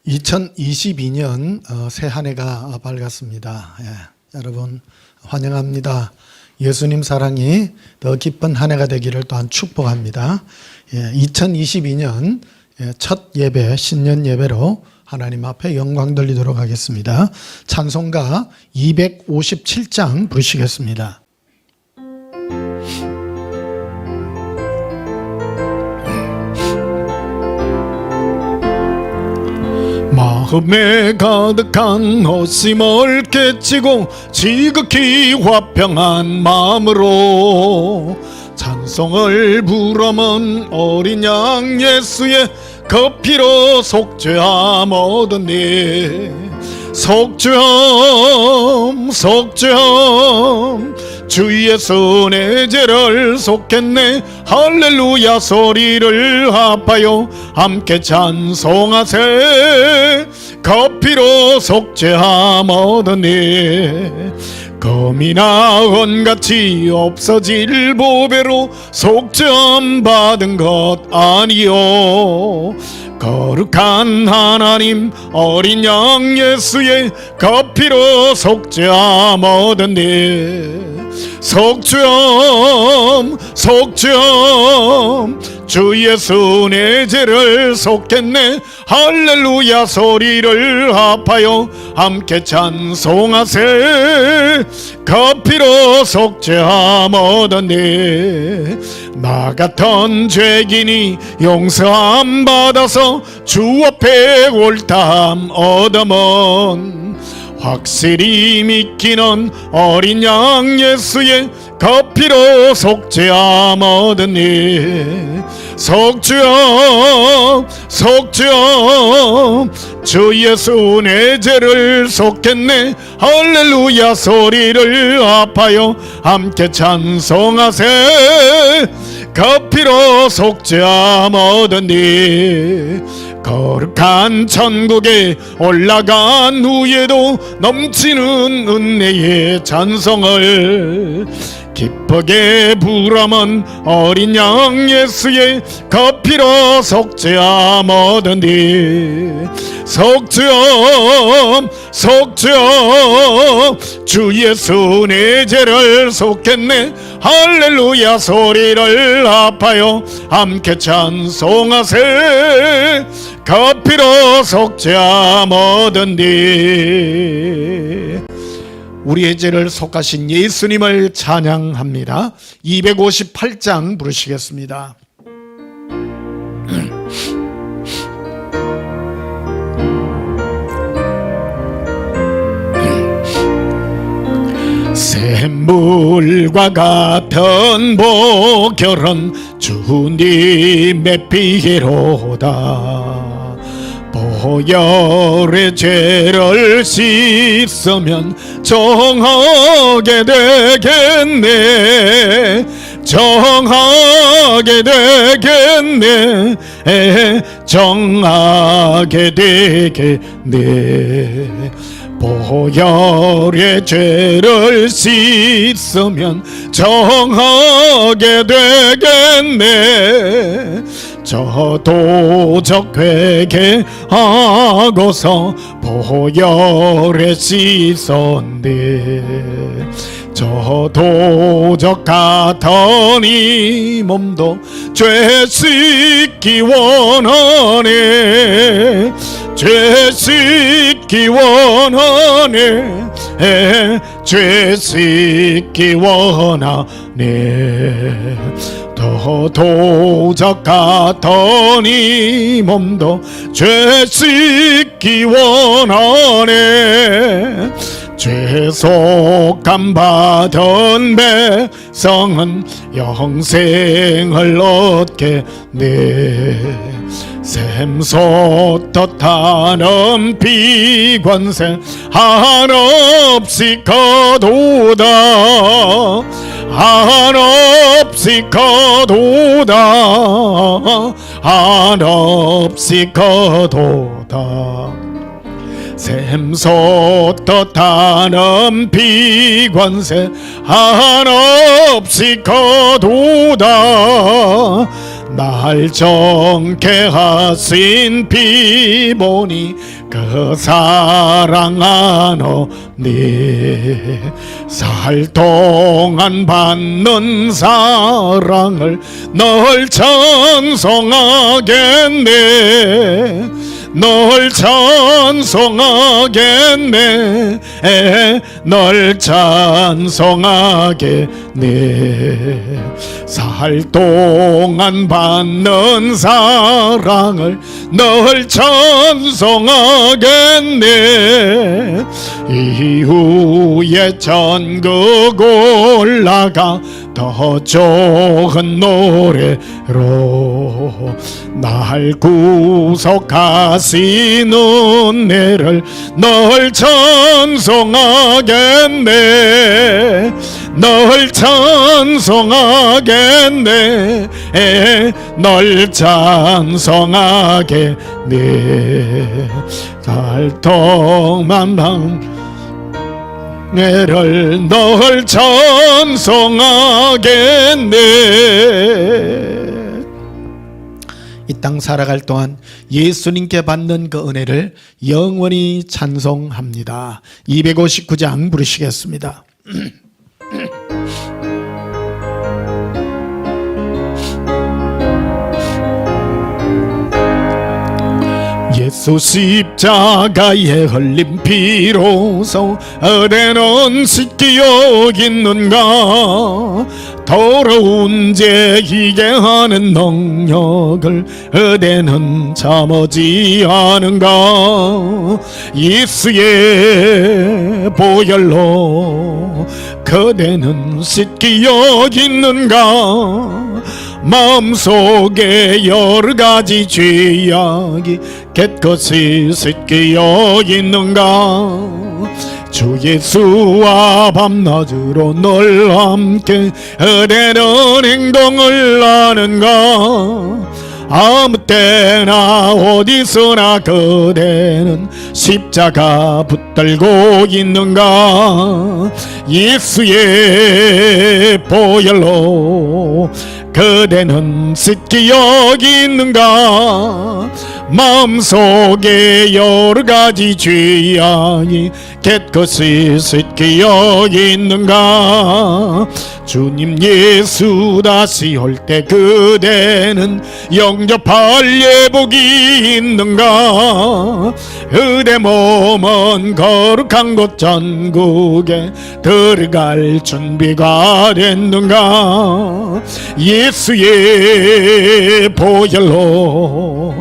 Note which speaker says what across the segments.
Speaker 1: 2022년 새 한 해가 밝았습니다. 여러분 환영합니다. 예수님 사랑이 더 기쁜 한 해가 되기를 또한 축복합니다. 2022년 첫 예배, 신년 예배로 하나님 앞에 영광 돌리도록 하겠습니다. 찬송가 257장 부르시겠습니다. 마음에 가득한 허심을 깨치고 지극히 화평한 마음으로 찬송을 부르면 어린 양 예수의 그 피로 속죄함 얻으니 속죄함 속죄함 주 예수 내 죄를 속했네. 할렐루야 소리를 합하여 함께 찬송하세. 그 피로 속죄함 얻으니 검이나 은같이 없어질 보배로 속죄함 받은 것 아니요. 거룩한 하나님 어린 양 예수의 그 피로 속죄함 얻으니 속죄함 속죄함 주 예수 내 죄를 속했네. 할렐루야 소리를 합하여 함께 찬송하세. 그 피로 속죄함 얻으니 나 같은 죄인이 용서함 받아서 주 앞에 옳다함 얻으면 확실히 믿기는 어린 양 예수의 그 피로 속죄함 얻으니 속죄함 속죄함 주 예수 내 죄를 속했네. 할렐루야 소리를 합하여 함께 찬송하세. 그 피로 속죄함 얻으니 거룩한 천국에 올라간 후에도 넘치는 은혜의 찬송을 기쁘게 부르면 어린 양 예수의 그 피로 속죄함 얻으니 속죄함 속죄함 주 예수 내 죄를 속했네. 할렐루야 소리를 합하여 함께 찬송하세. 그 피로 속죄함 얻으니 우리의 죄를 속하신 예수님을 찬양합니다. 258장 부르시겠습니다. 샘물과 같은 보혈은 주님의 피로다. 보혈의 죄를 씻으면 정하게 되겠네. 정하게 되겠네. 정하게 되겠네. 보혈의 죄를 씻으면 정하게 되겠네. 저 도적 회개하고서 보혈에 씻었네. 저 도적 같은 이 몸도 죄 씻기 원하네. 죄 씻기 원하네. 죄 씻기 원하네. 더 도적 같은 이 몸도 죄 씻기 원하네. 죄속함 받은 백성은 영생을 얻겠네. 샘솟듯하는 비관세 한없이 거도다. 한없이 거도다. 한없이 거도다. 샘솟듯하는 비관세 한없이 거도다. 날 정케 하신 피보니 그 사랑 안오니 살 동안 받는 사랑을 널 찬송하겠네 널 찬송하겠네 널 찬송하겠네 살 동안 받는 사랑을 널 찬송하겠네 이후에 전국 올라가 더 좋은 노래로 날 구속하신 은혜를 널 찬송하겠네 널 찬송하겠네 널 찬송하겠네 살 동안 내를 널 찬송하겠네. 이 땅 살아갈 동안 예수님께 받는 그 은혜를 영원히 찬송합니다. 259장 부르시겠습니다. 예수 십자가에 흘린 피로서 어디는 씻기 여기는가 더러운 죄 이게 하는 능력을 어디는 참지 않은가 예수의 보혈로 그대는 씻기 여기는가 마음속에 여러가지 죄악이 깨끗이 씻기어 있는가 주 예수와 밤낮으로 늘 함께 어디는 행동을 하는가 아무 때나 어디서나 그대는 십자가 붙들고 있는가 예수의 보혈로 그대는 씻기어 있는가 마음속에 여러가지 죄악이 깨끗이 씻기어 있는가 주님 예수 다시 올 때 그대는 영접할 예복이 있는가 그대 몸은 거룩한 곳 천국에 들어갈 준비가 됐는가 예수의 보혈로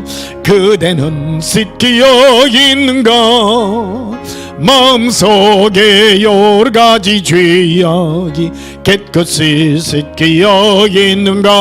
Speaker 1: 그대는 씻기어 있는가 마음속에 여러가지 죄악이 깨끗이 씻기어 있는가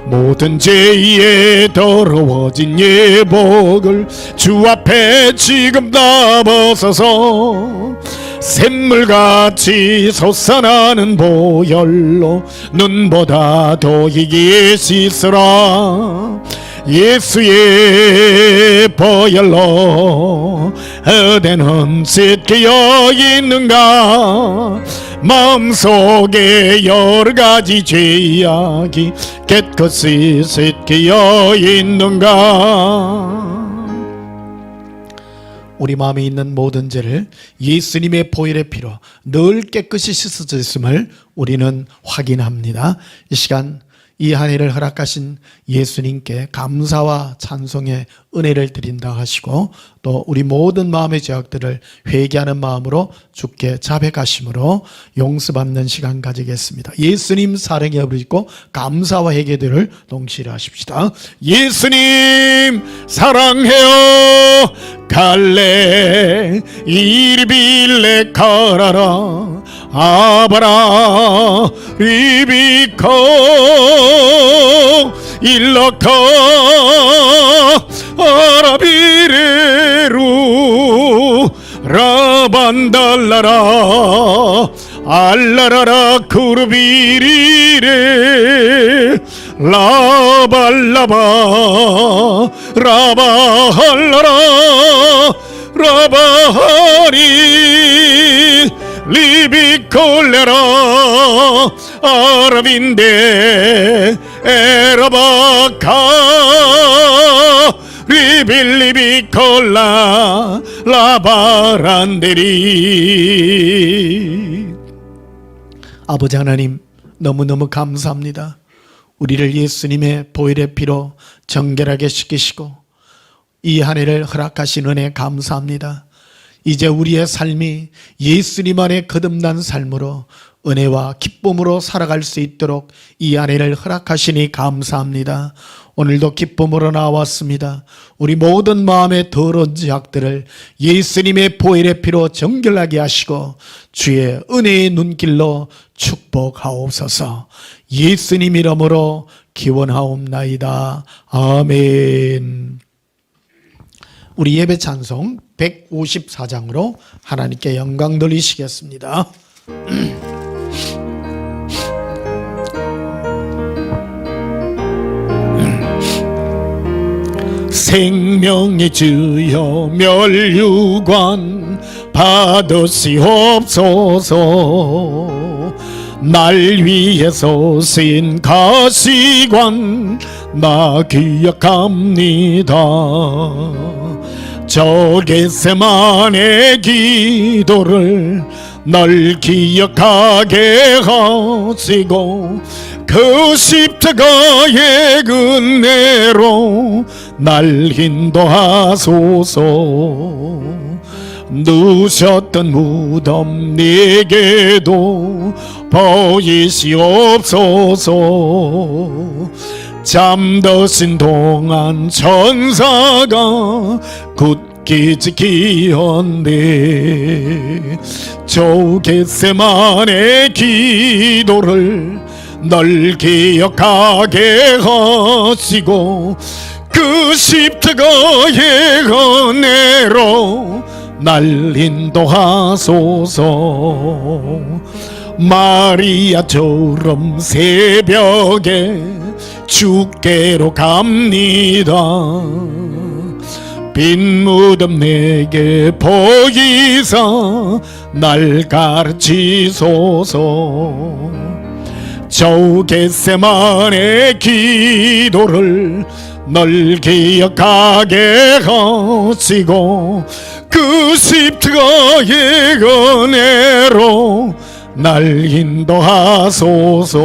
Speaker 1: 모든 죄에 더러워진 예복을 주 앞에 지금 다 벗어서 샘물같이 솟아나는 보혈로 눈보다 더 이게 씻으라 예수의 보혈로 어디는 씻기어 있는가 마음속에 여러가지 죄악이 깨끗이 씻기어 있는가 우리 마음에 있는 모든 죄를 예수님의 보혈의 피로 늘 깨끗이 씻어졌음을 우리는 확인합니다. 이 시간 이 한 해를 허락하신 예수님께 감사와 찬송의 은혜를 드린다 하시고 또 우리 모든 마음의 죄악들을 회개하는 마음으로 주께 자백하심으로 용서받는 시간 가지겠습니다. 예수님 사랑에 부르짖고 감사와 회개들을 동시에 하십시다. 예수님 사랑해요 갈래 이리빌레 가라라 아바라 리비코 일러카 아라비레루 라반달라라 알라라라 쿠르비리레 라발라바 라바할라라 라바하리 리비콜레라 아라빈데 에라바카 리빌리비콜라 라바란데리.
Speaker 2: 아버지 하나님, 너무너무 감사합니다. 우리를 예수님의 보혈의 피로 정결하게 씻기시고 이 한 해를 허락하신 은혜 감사합니다. 이제 우리의 삶이 예수님 안에 거듭난 삶으로 은혜와 기쁨으로 살아갈 수 있도록 이 한 해를 허락하시니 감사합니다. 오늘도 기쁨으로 나왔습니다. 우리 모든 마음의 더러운 죄악들을 예수님의 보혈의 피로 정결하게 하시고 주의 은혜의 눈길로 축복하옵소서. 예수님 이름으로 기원하옵나이다. 아멘. 우리 예배 찬송 154장으로 하나님께 영광 돌리시겠습니다.
Speaker 1: 생명의 주여 멸류관 받으시옵소서. 날 위해서 쓰인 가시관 나 기억합니다. 저 겟세마네 기도를 널 기억하게 하시고 그 십자가의 은혜로 날 인도하소서. 누셨던 무덤 내게도 보이시옵소서. 잠드신 동안 천사가 굳게 지키었네. 저 겟세마네 기도를 널 기억하게 하시고 그 십자가의 은혜로 날 인도하소서. 마리아처럼 새벽에 주께로 갑니다. 빈 무덤 내게 보이사 날 가르치소서. 저 겟세마네 기도를 널 기억하게 하시고 그 십자가의 은혜로 날 인도하소서.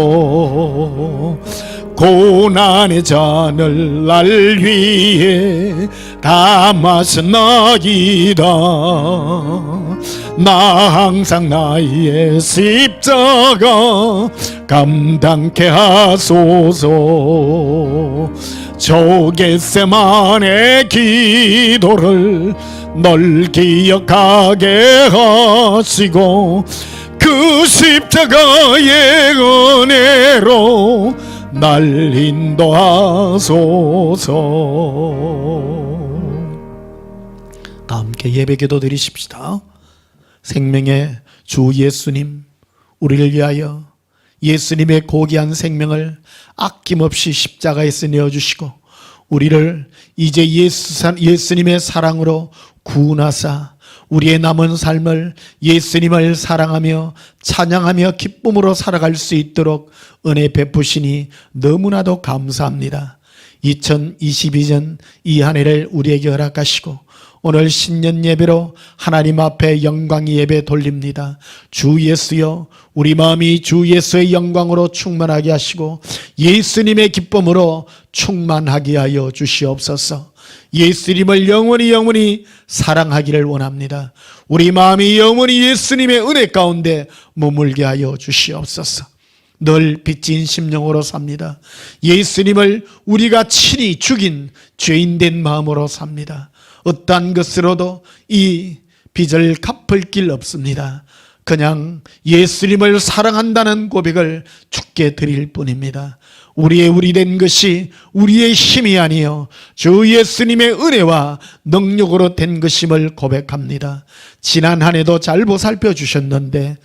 Speaker 1: 고난의 잔을 날 위해 다 마셨나이다. 나 항상 나의 십자가 감당케 하소서. 저 겟세마네 기도를 널 기억하게 하시고 그 십자가의 은혜로 날 인도하소서.
Speaker 2: 다 함께 예배 기도 드리십시다. 생명의 주 예수님, 우리를 위하여 예수님의 고귀한 생명을 아낌없이 십자가에서 내어주시고 우리를 이제 예수님의 사랑으로 구원하사 우리의 남은 삶을 예수님을 사랑하며 찬양하며 기쁨으로 살아갈 수 있도록 은혜 베푸시니 너무나도 감사합니다. 2022년 이 한 해를 우리에게 허락하시고 오늘 신년 예배로 하나님 앞에 영광의 예배 돌립니다. 주 예수여, 우리 마음이 주 예수의 영광으로 충만하게 하시고 예수님의 기쁨으로 충만하게 하여 주시옵소서. 예수님을 영원히 사랑하기를 원합니다. 우리 마음이 영원히 예수님의 은혜 가운데 머물게 하여 주시옵소서. 늘 빚진 심령으로 삽니다. 예수님을 우리가 친히 죽인 죄인된 마음으로 삽니다. 어떠한 것으로도 이 빚을 갚을 길 없습니다. 그냥 예수님을 사랑한다는 고백을 주께 드릴 뿐입니다. 우리 된 것이 우리의 힘이 아니요 주 예수님의 은혜와 능력으로 된 것임을 고백합니다. 지난 한 해도 잘 보살펴 주셨는데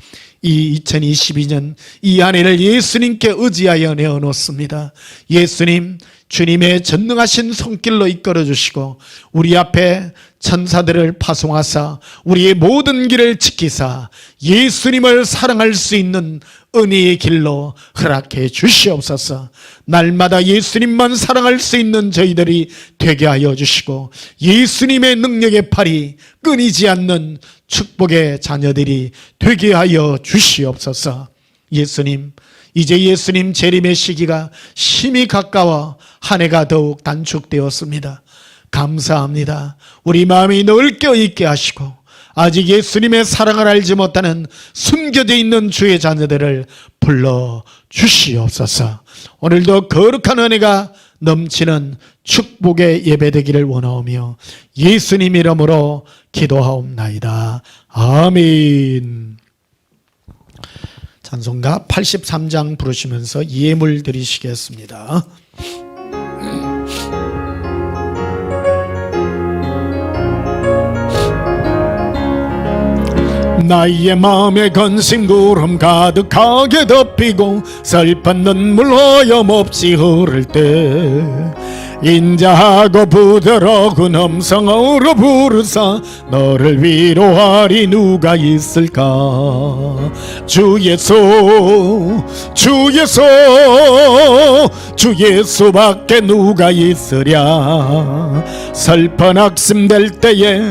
Speaker 2: 이 2022년 이 한 해를 예수님께 의지하여 내어놓습니다. 예수님, 주님의 전능하신 손길로 이끌어 주시고 우리 앞에 천사들을 파송하사 우리의 모든 길을 지키사 예수님을 사랑할 수 있는 은혜의 길로 허락해 주시옵소서. 날마다 예수님만 사랑할 수 있는 저희들이 되게 하여 주시고 예수님의 능력의 팔이 끊이지 않는 축복의 자녀들이 되게 하여 주시옵소서. 예수님, 이제 예수님 재림의 시기가 심히 가까워 한 해가 더욱 단축되었습니다. 감사합니다. 우리 마음이 늘 껴있게 하시고 아직 예수님의 사랑을 알지 못하는 숨겨져 있는 주의 자녀들을 불러 주시옵소서. 오늘도 거룩한 은혜가 넘치는 축복의 예배되기를 원하오며 예수님 이름으로 기도하옵나이다. 아멘. 찬송가 83장 부르시면서 예물 드리시겠습니다. 나의 마음에 근심 구름 가득하게 덮이고 슬픈 눈물 허염없이 흐를 때 인자하고 부드러운 음성으로 부르사 너를 위로하리 누가 있을까. 주 예수 주 예수 주 예수밖에 누가 있으랴. 슬픈 악심될 때에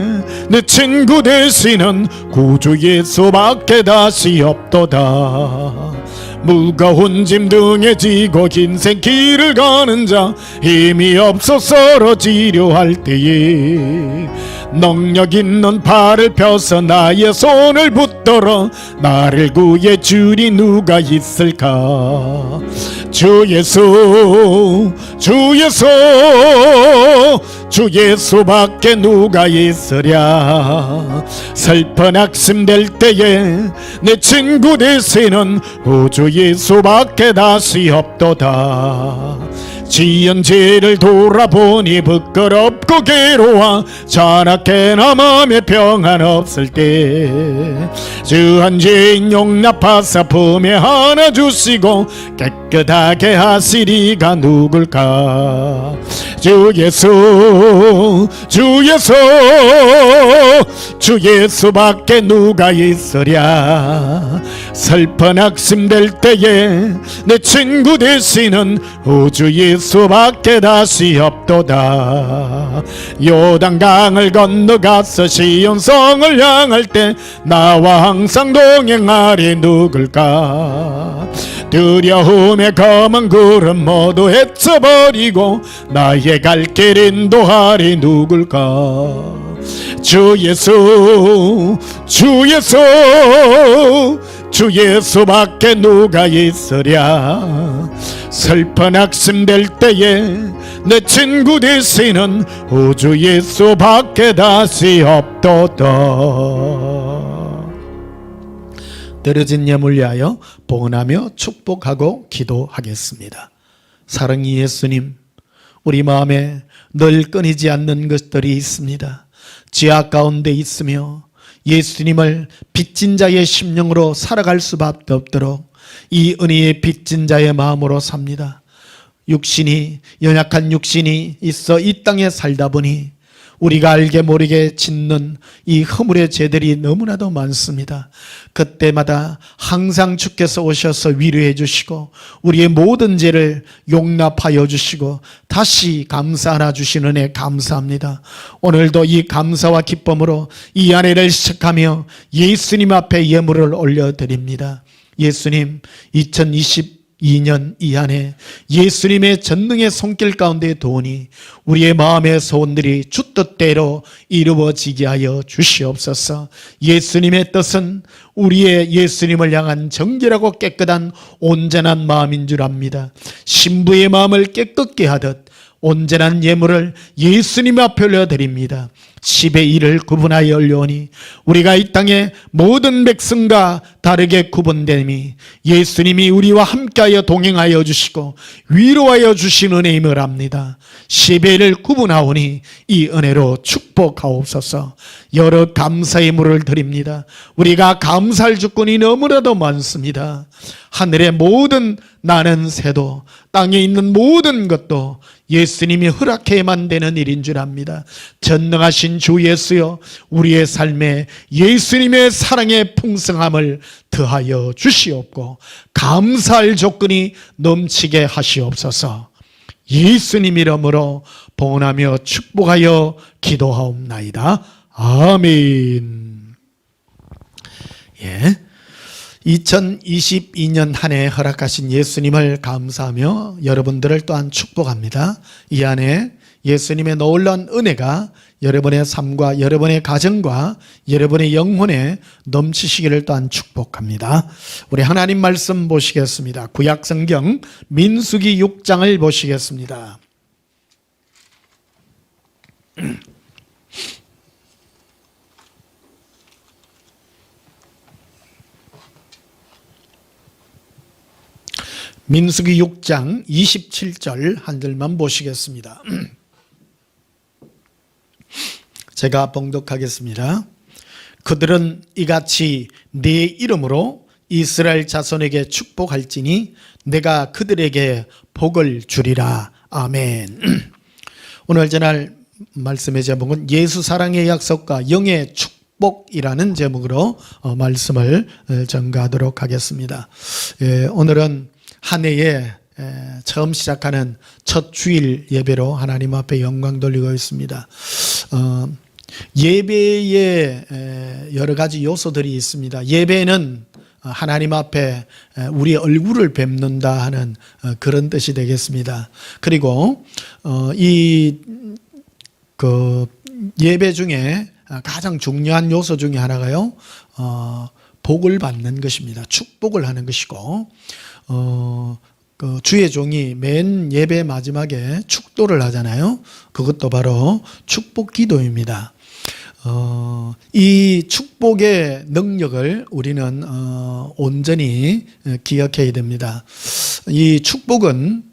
Speaker 2: 내 친구 되시는 구주 예수밖에 다시 없도다. 무거운 짐 등에 지고 인생 길을 가는 자 힘이 없어 쓰러지려 할 때에 능력 있는 팔을 펴서 나의 손을 붙들어 나를 구해 주리 누가 있을까. 주 예수 주 예수 주 예수밖에 누가 있으랴. 슬픈 악심될 때에 내 친구 되시는 우주 예수밖에 다시 없도다. 지은 죄를 돌아보니 부끄럽고 괴로워 자나깨나 마음에 평안 없을 때 주한 죄인 용납하사 품에 하나 주시고 깨끗하게 하시리가 누굴까. 주 예수 주 예수 주 예수밖에 누가 있으랴. 슬픈 악심될 때에 내 친구 되시는 우주 예수밖에 다시 없도다. 요단강을 건너가서 시온성을 향할 때 나와 항상 동행하리 누굴까. 두려움의 검은 구름 모두 헤쳐버리고 나의 갈 길 인도하리 누굴까. 주 예수 주 예수 주 예수밖에 누가 있으랴. 슬픈 악심될 때에 내 친구 되시는 우주 예수밖에 다시 없도다. 떨어진 예물 위하여 봉헌하며 축복하고 기도하겠습니다. 사랑이 예수님, 우리 마음에 늘 끊이지 않는 것들이 있습니다. 죄악 가운데 있으며 예수님을 빚진 자의 심령으로 살아갈 수밖에 없도록 이 은혜의 빚진 자의 마음으로 삽니다. 육신이 연약한 육신이 있어 이 땅에 살다 보니 우리가 알게 모르게 짓는 이 허물의 죄들이 너무나도 많습니다. 그때마다 항상 주께서 오셔서 위로해 주시고 우리의 모든 죄를 용납하여 주시고 다시 감사 하나 주시는 은혜 감사합니다. 오늘도 이 감사와 기쁨으로 이 한 해를 시작하며 예수님 앞에 예물을 올려드립니다. 예수님, 2022년 이 한 해 예수님의 전능의 손길 가운데 도우니 우리의 마음의 소원들이 주 뜻대로 이루어지게 하여 주시옵소서. 예수님의 뜻은 우리의 예수님을 향한 정결하고 깨끗한 온전한 마음인 줄 압니다. 신부의 마음을 깨끗게 하듯 온전한 예물을 예수님 앞에 올려드립니다. 10의 1을 구분하여 올려오니 우리가 이 땅의 모든 백성과 다르게 구분됨이 예수님이 우리와 함께하여 동행하여 주시고 위로하여 주신 은혜임을 압니다. 10의 1을 구분하오니 이 은혜로 축복하옵소서. 여러 감사의 물을 드립니다. 우리가 감사할 주권이 너무나도 많습니다. 하늘의 모든 나는 새도 땅에 있는 모든 것도 예수님이 허락해야만 되는 일인 줄 압니다. 전능하신 주 예수여, 우리의 삶에 예수님의 사랑의 풍성함을 더하여 주시옵고 감사할 조건이 넘치게 하시옵소서. 예수님 이름으로 봉헌하며 축복하여 기도하옵나이다. 아멘. 예. 2022년 한 해 허락하신 예수님을 감사하며 여러분들을 또한 축복합니다. 이 안에 예수님의 놀라운 은혜가 여러분의 삶과 여러분의 가정과 여러분의 영혼에 넘치시기를 또한 축복합니다. 우리 하나님 말씀 보시겠습니다. 구약성경 민수기 6장을 보시겠습니다. 민수기 6장 27절 한 절만 보시겠습니다. 제가 봉독하겠습니다. 그들은 이같이 네 이름으로 이스라엘 자손에게 축복할지니 내가 그들에게 복을 주리라. 아멘. 오늘 저날 말씀의 제목은 예수 사랑의 약속과 영의 축복이라는 제목으로 말씀을 전가하도록 하겠습니다. 오늘은 한 해에 처음 시작하는 첫 주일 예배로 하나님 앞에 영광 돌리고 있습니다. 예배에 여러 가지 요소들이 있습니다. 예배는 하나님 앞에 우리의 얼굴을 뵙는다 하는 그런 뜻이 되겠습니다. 그리고 그 예배 중에 가장 중요한 요소 중에 하나가요, 복을 받는 것입니다. 축복을 하는 것이고, 그 주의 종이 맨 예배 마지막에 축도를 하잖아요. 그것도 바로 축복 기도입니다. 이 축복의 능력을 우리는 온전히 기억해야 됩니다. 이 축복은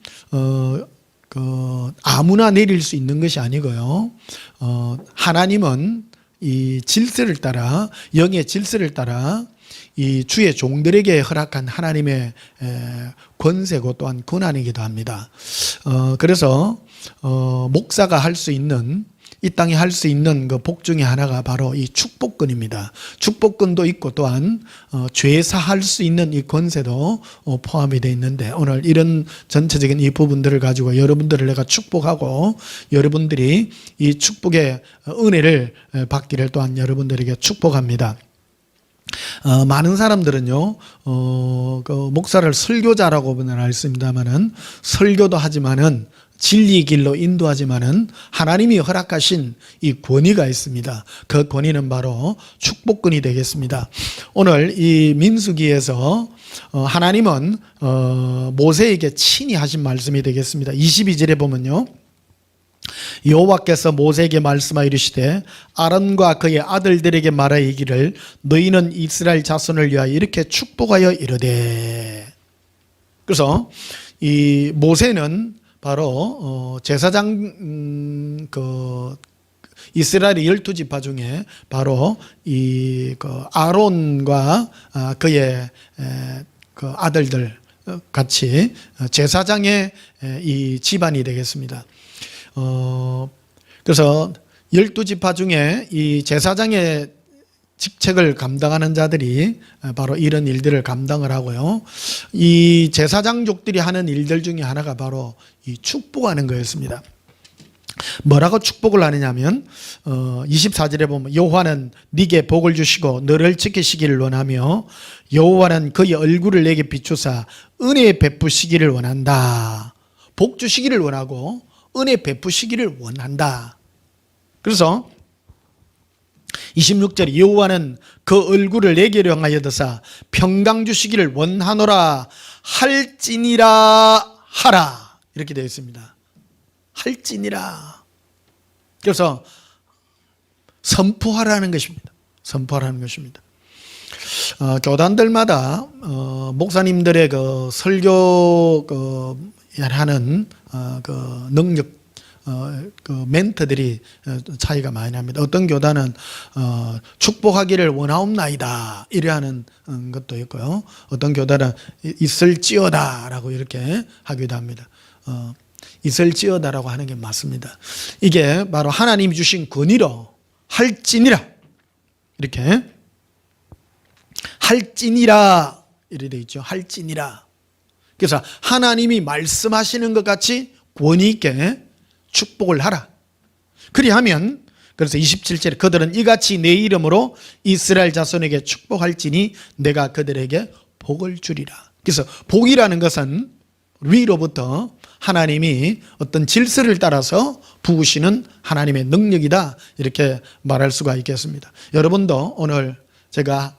Speaker 2: 아무나 내릴 수 있는 것이 아니고요. 하나님은 이 질서를 따라, 영의 질서를 따라 이 주의 종들에게 허락한 하나님의 권세고 또한 권한이기도 합니다. 그래서 목사가 할 수 있는, 이 땅에 할 수 있는 그 복 중에 하나가 바로 이 축복권입니다. 축복권도 있고 또한 죄 사할 수 있는 이 권세도 포함이 되어 있는데, 오늘 이런 전체적인 이 부분들을 가지고 여러분들을 내가 축복하고 여러분들이 이 축복의 은혜를 받기를 또한 여러분들에게 축복합니다. 많은 사람들은요, 그 목사를 설교자라고는 알습니다만은, 설교도 하지만은 진리 길로 인도하지만은 하나님이 허락하신 이 권위가 있습니다. 그 권위는 바로 축복권이 되겠습니다. 오늘 이 민수기에서 하나님은 모세에게 친히 하신 말씀이 되겠습니다. 22절에 보면요, 여호와께서 모세에게 말씀하여 이르시되 아론과 그의 아들들에게 말하여 이르기를 너희는 이스라엘 자손을 위하여 이렇게 축복하여 이르되. 그래서 이 모세는 바로 제사장 이스라엘의 12지파 중에 바로 이 아론과 그의 그 아들들 같이 제사장의 이 집안이 되겠습니다. 그래서 12지파 중에 이 제사장의 직책을 감당하는 자들이 바로 이런 일들을 감당을 하고요. 이 제사장족들이 하는 일들 중에 하나가 바로 이 축복하는 거였습니다. 뭐라고 축복을 하느냐면 24절에 보면 여호와는 네게 복을 주시고 너를 지키시기를 원하며 여호와는 그의 얼굴을 내게 비추사 은혜 베푸시기를 원한다. 복 주시기를 원하고 은혜 베푸시기를 원한다. 그래서 26절에 여호와는 그 얼굴을 내게로 향하여 드사 평강 주시기를 원하노라 할지니라 하라. 이렇게 되어 있습니다. 할지니라. 그래서 선포하라는 것입니다. 선포하라는 것입니다. 교단들마다 목사님들의 그 설교 하는 그 능력, 그 멘트들이 차이가 많이 납니다. 어떤 교단은 축복하기를 원하옵나이다 이래하는 것도 있고요. 어떤 교단은 있을지어다라고 이렇게 하기도 합니다. 있을지어다라고 하는 게 맞습니다. 이게 바로 하나님이 주신 권위로 할지니라, 이렇게 할지니라 이렇게 되어 있죠. 할지니라. 그래서 하나님이 말씀하시는 것 같이 권위 있게 축복을 하라. 그리하면, 그래서 27절에 그들은 이같이 내 이름으로 이스라엘 자손에게 축복할지니 내가 그들에게 복을 주리라. 그래서 복이라는 것은 위로부터 하나님이 어떤 질서를 따라서 부으시는 하나님의 능력이다, 이렇게 말할 수가 있겠습니다. 여러분도 오늘 제가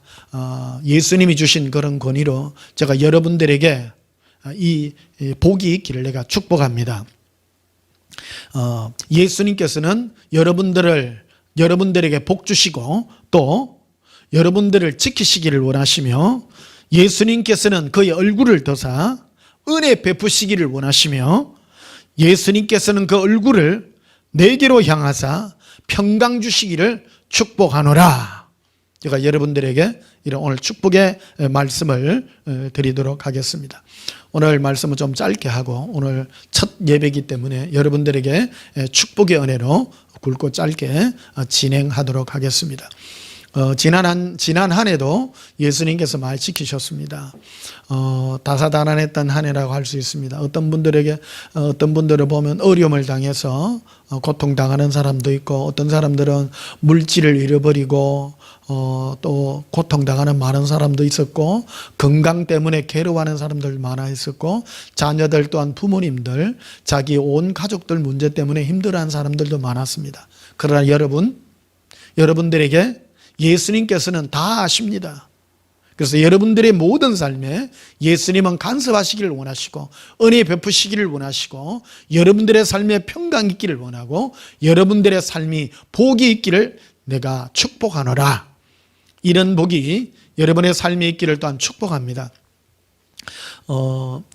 Speaker 2: 예수님이 주신 그런 권위로 제가 여러분들에게 이 복이 있기를 내가 축복합니다. 예수님께서는 여러분들에게 복 주시고 또 여러분들을 지키시기를 원하시며, 예수님께서는 그의 얼굴을 더사 은혜 베푸시기를 원하시며, 예수님께서는 그 얼굴을 내게로 향하사 평강 주시기를 축복하노라. 제가 여러분들에게 이런 오늘 축복의 말씀을 드리도록 하겠습니다. 오늘 말씀은 좀 짧게 하고, 오늘 첫 예배이기 때문에 여러분들에게 축복의 은혜로 굵고 짧게 진행하도록 하겠습니다. 지난 한 해도 예수님께서 많이 지키셨습니다. 다사다난했던 한 해라고 할 수 있습니다. 어떤 분들을 보면 어려움을 당해서 고통당하는 사람도 있고, 어떤 사람들은 물질을 잃어버리고 또 고통당하는 많은 사람도 있었고, 건강 때문에 괴로워하는 사람들 많아 있었고, 자녀들 또한 부모님들, 자기 온 가족들 문제 때문에 힘들어하는 사람들도 많았습니다. 그러나 여러분들에게 예수님께서는 다 아십니다. 그래서 여러분들의 모든 삶에 예수님은 간섭하시기를 원하시고, 은혜 베푸시기를 원하시고, 여러분들의 삶에 평강 있기를 원하고, 여러분들의 삶이 복이 있기를 내가 축복하노라. 이런 복이 여러분의 삶에 있기를 또한 축복합니다.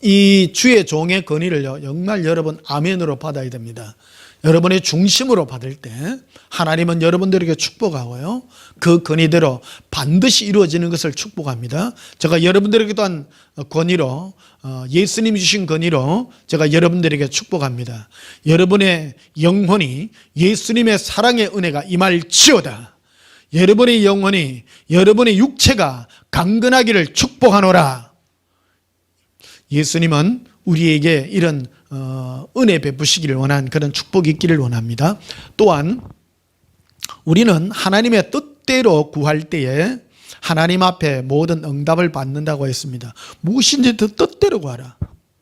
Speaker 2: 이 주의 종의 권위를요, 정말 여러분 아멘으로 받아야 됩니다. 여러분의 중심으로 받을 때 하나님은 여러분들에게 축복하고요, 그 권위대로 반드시 이루어지는 것을 축복합니다. 제가 여러분들에게 또한 권위로, 예수님이 주신 권위로 제가 여러분들에게 축복합니다. 여러분의 영혼이 예수님의 사랑의 은혜가 임할지어다. 여러분의 영혼이, 여러분의 육체가 강건하기를 축복하노라. 예수님은 우리에게 이런 은혜 베푸시기를 원한 그런 축복이 있기를 원합니다. 또한 우리는 하나님의 뜻대로 구할 때에 하나님 앞에 모든 응답을 받는다고 했습니다. 무엇인지 그 뜻대로 구하라.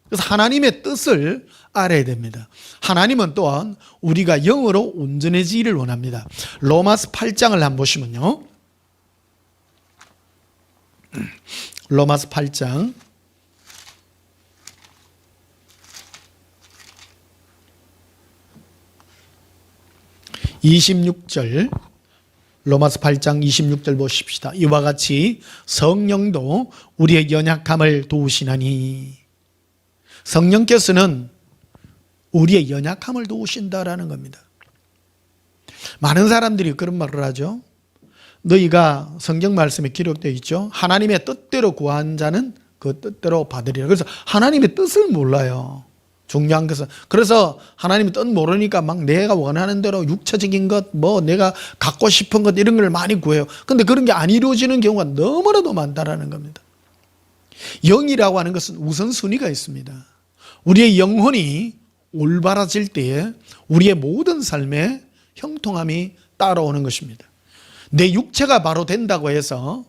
Speaker 2: 그래서 하나님의 뜻을 알아야 됩니다. 하나님은 또한 우리가 영으로 온전해지기를 원합니다. 로마서 8장을 한번 보시면요, 로마서 8장 26절, 로마서 8장 26절 보십시다. 이와 같이 성령도 우리의 연약함을 도우시나니. 성령께서는 우리의 연약함을 도우신다라는 겁니다. 많은 사람들이 그런 말을 하죠. 너희가 성경 말씀에 기록되어 있죠. 하나님의 뜻대로 구한 자는 그 뜻대로 받으리라. 그래서 하나님의 뜻을 몰라요. 중요한 것은. 그래서 하나님의 뜻 모르니까 막 내가 원하는 대로 육체적인 것, 내가 갖고 싶은 것, 이런 걸 많이 구해요. 근데 그런 게 안 이루어지는 경우가 너무나도 많다라는 겁니다. 영이라고 하는 것은 우선순위가 있습니다. 우리의 영혼이 올바라질 때에 우리의 모든 삶에 형통함이 따라오는 것입니다. 내 육체가 바로 된다고 해서,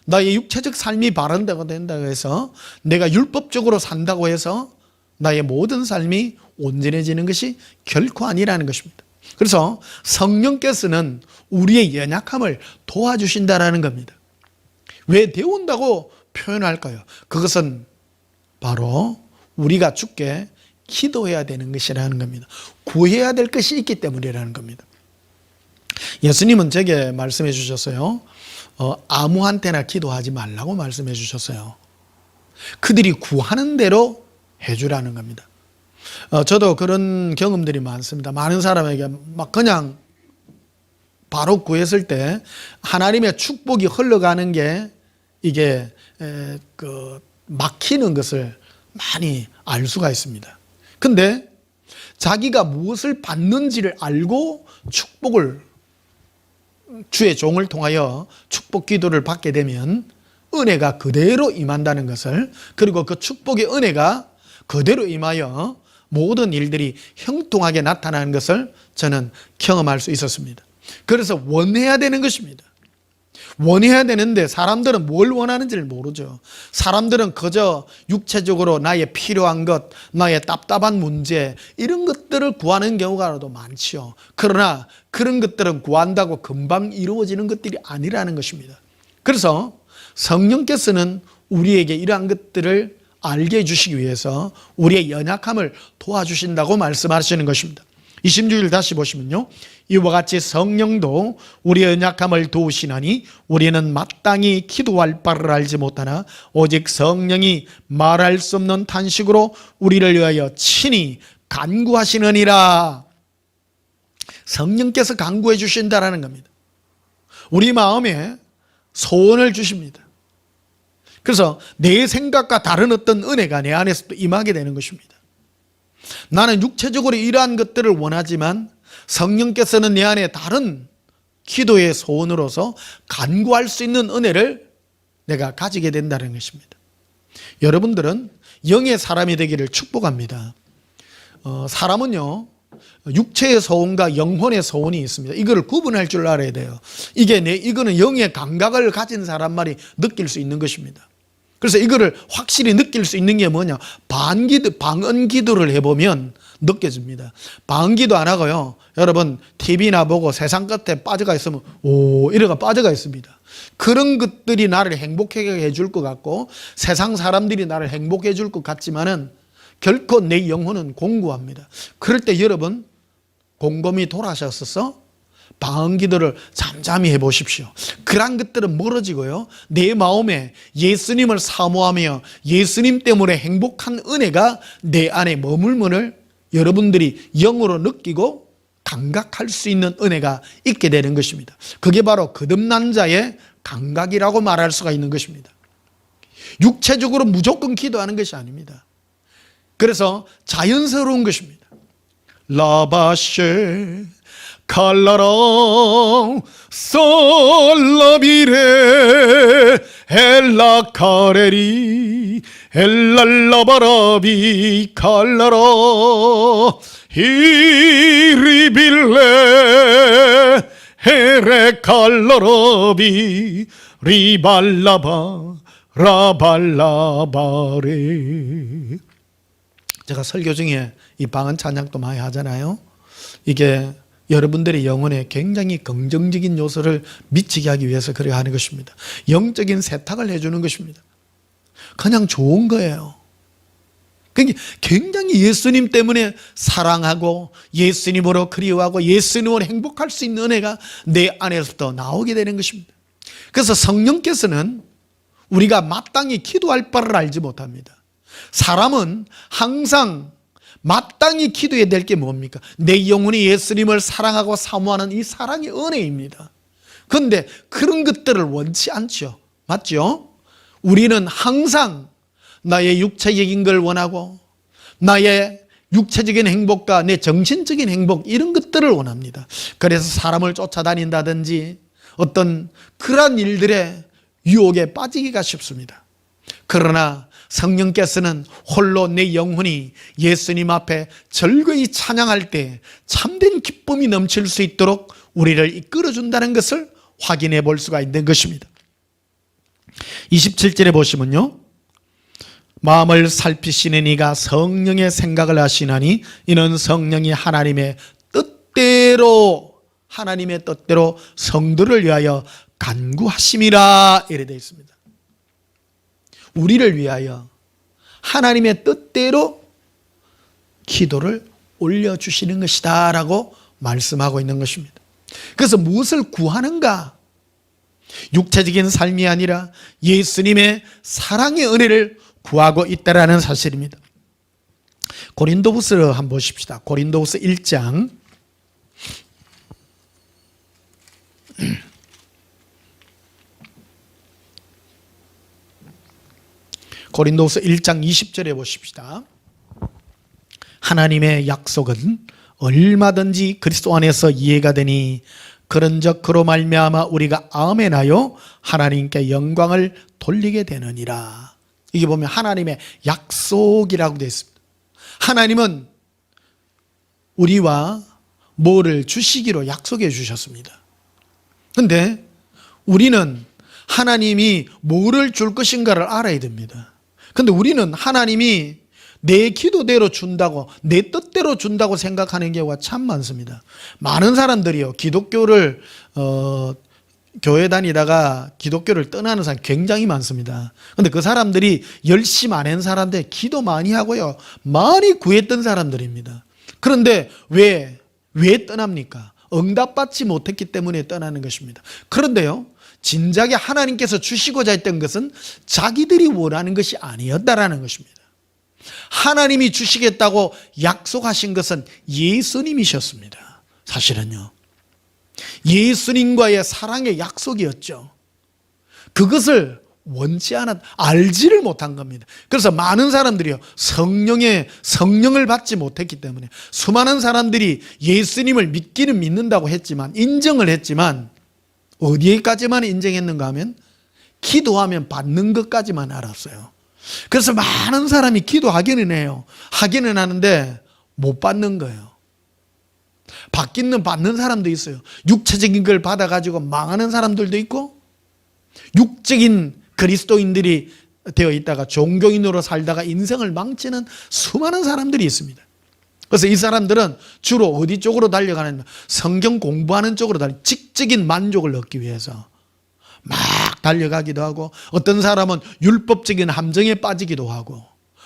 Speaker 2: 나의 육체적 삶이 바른다고 된다고 해서, 내가 율법적으로 산다고 해서 나의 모든 삶이 온전해지는 것이 결코 아니라는 것입니다. 그래서 성령께서는 우리의 연약함을 도와주신다라는 겁니다. 왜 배운다고 표현할까요? 그것은 바로 우리가 주께 기도해야 되는 것이라는 겁니다. 구해야 될 것이 있기 때문이라는 겁니다. 예수님은 제게 말씀해 주셨어요. 아무한테나 기도하지 말라고 말씀해 주셨어요. 그들이 구하는 대로 해주라는 겁니다. 저도 그런 경험들이 많습니다. 많은 사람에게 막 그냥 바로 구했을 때 하나님의 축복이 흘러가는 게 이게 막히는 것을 많이 알 수가 있습니다. 근데 자기가 무엇을 받는지를 알고 축복을, 주의 종을 통하여 축복 기도를 받게 되면 은혜가 그대로 임한다는 것을, 그리고 그 축복의 은혜가 그대로 임하여 모든 일들이 형통하게 나타나는 것을 저는 경험할 수 있었습니다. 그래서 원해야 되는 것입니다. 원해야 되는데 사람들은 뭘 원하는지를 모르죠. 사람들은 그저 육체적으로 나의 필요한 것, 나의 답답한 문제, 이런 것들을 구하는 경우가 많지요. 그러나 그런 것들은 구한다고 금방 이루어지는 것들이 아니라는 것입니다. 그래서 성령께서는 우리에게 이러한 것들을 알게 해주시기 위해서 우리의 연약함을 도와주신다고 말씀하시는 것입니다. 26절 다시 보시면요, 이와 같이 성령도 우리의 연약함을 도우시나니 우리는 마땅히 기도할 바를 알지 못하나 오직 성령이 말할 수 없는 탄식으로 우리를 위하여 친히 간구하시느니라. 성령께서 간구해 주신다라는 겁니다. 우리 마음에 소원을 주십니다. 그래서 내 생각과 다른 어떤 은혜가 내 안에서 또 임하게 되는 것입니다. 나는 육체적으로 이러한 것들을 원하지만 성령께서는 내 안에 다른 기도의 소원으로서 간구할 수 있는 은혜를 내가 가지게 된다는 것입니다. 여러분들은 영의 사람이 되기를 축복합니다. 사람은요, 육체의 소원과 영혼의 소원이 있습니다. 이거를 구분할 줄 알아야 돼요. 이거는 영의 감각을 가진 사람만이 느낄 수 있는 것입니다. 그래서 이거를 확실히 느낄 수 있는 게 뭐냐, 방언 기도를 해보면 느껴집니다. 방언 기도 안 하고요, 여러분 TV나 보고 세상 끝에 빠져가 있으면 이래가 빠져가 있습니다. 그런 것들이 나를 행복하게 해줄 것 같고 세상 사람들이 나를 행복해 줄 것 같지만은 결코 내 영혼은 공고합니다. 그럴 때 여러분 곰곰이 돌아서서 방언 기도를 잠잠히 해보십시오. 그런 것들은 멀어지고요, 내 마음에 예수님을 사모하며 예수님 때문에 행복한 은혜가 내 안에 머물문을 여러분들이 영으로 느끼고 감각할 수 있는 은혜가 있게 되는 것입니다. 그게 바로 거듭난 자의 감각이라고 말할 수가 있는 것입니다. 육체적으로 무조건 기도하는 것이 아닙니다. 그래서 자연스러운 것입니다. 라바쉐 칼라라 솔라비레 엘라 카레리 엘랄라바라비 칼라라 히리빌레 헤레 칼라라비 리발라바 라발라바레. 제가 설교 중에 이 방언 찬양도 많이 하잖아요. 이게 여러분들의 영혼에 굉장히 긍정적인 요소를 미치게 하기 위해서 그렇게 하는 것입니다. 영적인 세탁을 해주는 것입니다. 그냥 좋은 거예요. 그러니까 굉장히 예수님 때문에 사랑하고 예수님으로 그리워하고 예수님으로 행복할 수 있는 은혜가 내 안에서부터 나오게 되는 것입니다. 그래서 성령께서는 우리가 마땅히 기도할 바를 알지 못합니다. 사람은 항상 마땅히 기도해야 될 게 뭡니까? 내 영혼이 예수님을 사랑하고 사모하는 이 사랑의 은혜입니다. 그런데 그런 것들을 원치 않죠. 맞죠? 우리는 항상 나의 육체적인 걸 원하고 나의 육체적인 행복과 내 정신적인 행복, 이런 것들을 원합니다. 그래서 사람을 쫓아다닌다든지 어떤 그러한 일들에 유혹에 빠지기가 쉽습니다. 그러나 성령께서는 홀로 내 영혼이 예수님 앞에 즐거이 찬양할 때 참된 기쁨이 넘칠 수 있도록 우리를 이끌어준다는 것을 확인해 볼 수가 있는 것입니다. 27절에 보시면요, 마음을 살피시는 이가 성령의 생각을 하시나니 이는 성령이 하나님의 뜻대로 성도를 위하여 간구하심이라 이래 되어 있습니다. 우리를 위하여 하나님의 뜻대로 기도를 올려주시는 것이다 라고 말씀하고 있는 것입니다. 그래서 무엇을 구하는가? 육체적인 삶이 아니라 예수님의 사랑의 은혜를 구하고 있다라는 사실입니다. 고린도후서를 한번 보십시다. 고린도후서 1장 고린도후서 1장 20절에 보십시다. 하나님의 약속은 얼마든지 그리스도 안에서 이해가 되니 그런즉 그로 말미암아 우리가 아멘하여 하나님께 영광을 돌리게 되느니라. 이게 보면 하나님의 약속이라고 되어 있습니다. 하나님은 우리와 뭐를 주시기로 약속해 주셨습니다. 그런데 우리는 하나님이 뭐를 줄 것인가를 알아야 됩니다. 그런데 우리는 하나님이 내 기도대로 준다고, 내 뜻대로 준다고 생각하는 경우가 참 많습니다. 많은 사람들이요, 기독교를 교회 다니다가 기독교를 떠나는 사람이 굉장히 많습니다. 그런데 그 사람들이 열심 안 한 사람들, 기도 많이 하고요, 많이 구했던 사람들입니다. 그런데 왜 떠납니까? 응답받지 못했기 때문에 떠나는 것입니다. 그런데요, 진작에 하나님께서 주시고자 했던 것은 자기들이 원하는 것이 아니었다라는 것입니다. 하나님이 주시겠다고 약속하신 것은 예수님이셨습니다. 사실은요, 예수님과의 사랑의 약속이었죠. 그것을 원치 않았, 알지를 못한 겁니다. 그래서 많은 사람들이요, 성령을 받지 못했기 때문에 수많은 사람들이 예수님을 믿기는 믿는다고 했지만, 인정을 했지만 어디에까지만 인정했는가 하면 기도하면 받는 것까지만 알았어요. 그래서 많은 사람이 기도하기는 해요. 하기는 하는데 못 받는 거예요. 받기는 받는 사람도 있어요. 육체적인 걸 받아가지고 망하는 사람들도 있고, 육적인 그리스도인들이 되어 있다가 종교인으로 살다가 인생을 망치는 수많은 사람들이 있습니다. 그래서 이 사람들은 주로 어디 쪽으로 달려가느냐, 성경 공부하는 쪽으로 직적인 만족을 얻기 위해서 막 달려가기도 하고, 어떤 사람은 율법적인 함정에 빠지기도 하고,